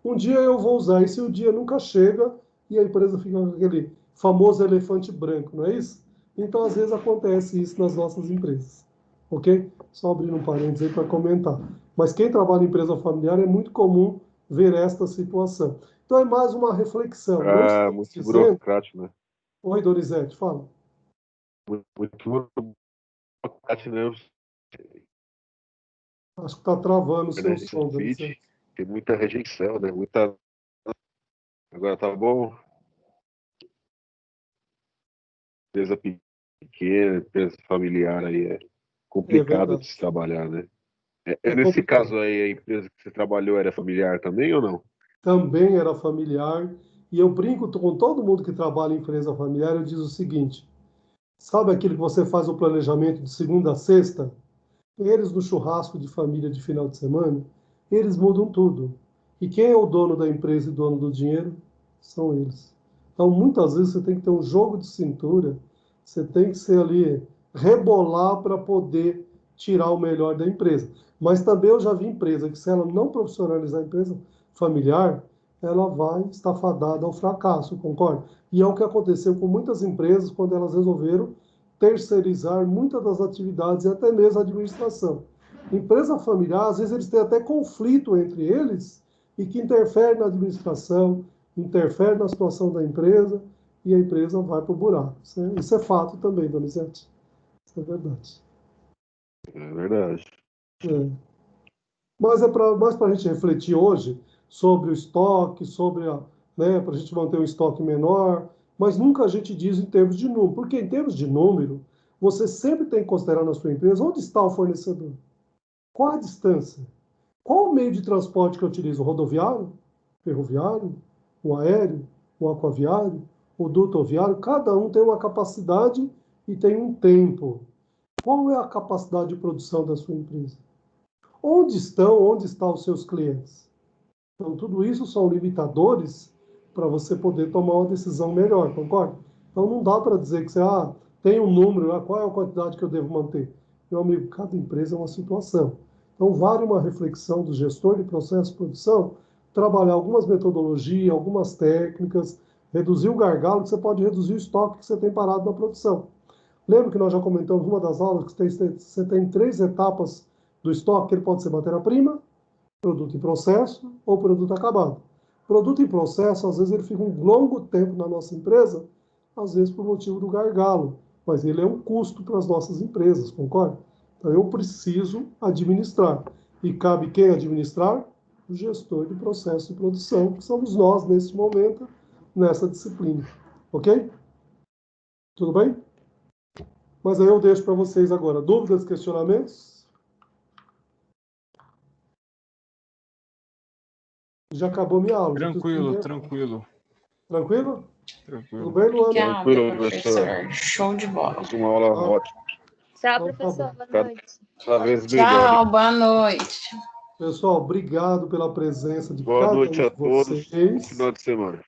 um dia eu vou usar, e se o dia nunca chega e a empresa fica com aquele famoso elefante branco, não é isso? Então, às vezes, acontece isso nas nossas empresas. Ok? Só abrindo um parênteses aí para comentar. Mas quem trabalha em empresa familiar é muito comum ver esta situação. Então, é mais uma reflexão. Muito burocrático, né? Oi, Donizete, fala. Muito burocrático, né? Acho que está travando o seu som, Donizete. Tem muita rejeição, né? Agora tá bom? Empresa pequena, empresa familiar aí é complicado de se trabalhar, né? Nesse complicado. caso aí, a empresa que você trabalhou era familiar também ou não? Também era familiar. E eu brinco com todo mundo que trabalha em empresa familiar, eu digo o seguinte, sabe aquilo que você faz o planejamento de segunda a sexta? Eles no churrasco de família de final de semana, eles mudam tudo. E quem é o dono da empresa e dono do dinheiro? São eles. Então, muitas vezes, você tem que ter um jogo de cintura, você tem que ser ali, rebolar para poder tirar o melhor da empresa. Mas também eu já vi empresa que, se ela não profissionalizar a empresa familiar, ela vai estar fadada ao fracasso, concorda? E é o que aconteceu com muitas empresas quando elas resolveram terceirizar muitas das atividades e até mesmo a administração. Empresa familiar, às vezes eles têm até conflito entre eles e que interfere na administração, interfere na situação da empresa e a empresa vai para o buraco. Isso é fato também, Donizete. Isso é verdade. É verdade. Mas é mais para a gente refletir hoje sobre o estoque, para a gente manter um estoque menor, mas nunca a gente diz em termos de número, porque em termos de número, você sempre tem que considerar na sua empresa onde está o fornecedor, qual a distância, qual o meio de transporte que eu utilizo, o rodoviário, ferroviário, o aéreo, o aquaviário, o dutoviário, cada um tem uma capacidade e tem um tempo. Qual é a capacidade de produção da sua empresa? Onde estão os seus clientes? Então, tudo isso são limitadores para você poder tomar uma decisão melhor, concorda? Então, não dá para dizer que você tem um número, qual é a quantidade que eu devo manter? Meu amigo, cada empresa é uma situação. Então, vale uma reflexão do gestor de processo de produção, trabalhar algumas metodologias, algumas técnicas, reduzir o gargalo, que você pode reduzir o estoque que você tem parado na produção. Lembra que nós já comentamos numa das aulas que você tem 3 etapas do estoque, que ele pode ser matéria-prima, produto em processo ou produto acabado. Produto em processo, às vezes, ele fica um longo tempo na nossa empresa, às vezes por motivo do gargalo, mas ele é um custo para as nossas empresas, concorda? Então, eu preciso administrar. E cabe quem administrar? O gestor de processo de produção, que somos nós, nesse momento, nessa disciplina. Ok? Tudo bem? Mas aí eu deixo para vocês agora dúvidas, questionamentos? Já acabou minha aula. Tranquilo. Tranquilo? Tranquilo. Tudo bem, Luana? Obrigada, Tranquilo, professor. Show de bola. Uma aula ótima. Tchau, Então, tá professor. bom. Boa noite. Cada vez melhor. Tchau, boa noite. Pessoal, obrigado pela presença de Boa cada noite um a de todos. Bom vocês. final de semana.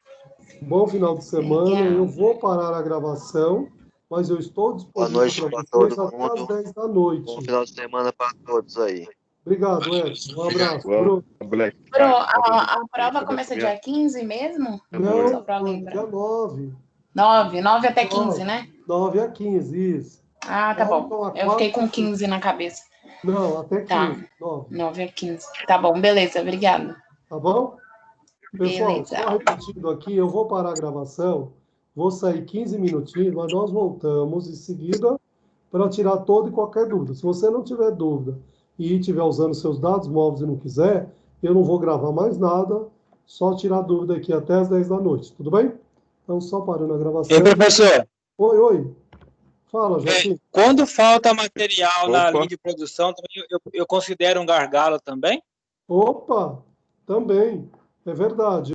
Bom final de semana. Obrigada. Eu vou parar a gravação, mas eu estou Boa disponível noite para para vocês todo até às mundo. 10 da noite. Bom final de semana para todos aí. Obrigado, Edson. Um abraço. Boa, Bruno. Black. Bro, a prova começa dia 15 mesmo? Não, Só para lembrar. dia 9. 9 até 15, né? 9 a 15, isso. Ah, tá bom. Então, a Eu fiquei com quarta- 15 na cabeça. Não, até 15. Tá. 9. 9 a 15. Tá bom, beleza, obrigada. Tá bom? Pessoal, Beleza. só repetindo aqui, eu vou parar a gravação, vou sair 15 minutinhos, mas nós voltamos em seguida para tirar toda e qualquer dúvida. Se você não tiver dúvida e estiver usando seus dados móveis e não quiser, eu não vou gravar mais nada, só tirar dúvida aqui até as 10 da noite, tudo bem? Então, só parando a gravação. E professor, Oi. Fala, Joaquim. quando falta material na Opa. linha de produção, também eu considero um gargalo também? Opa, também, é verdade.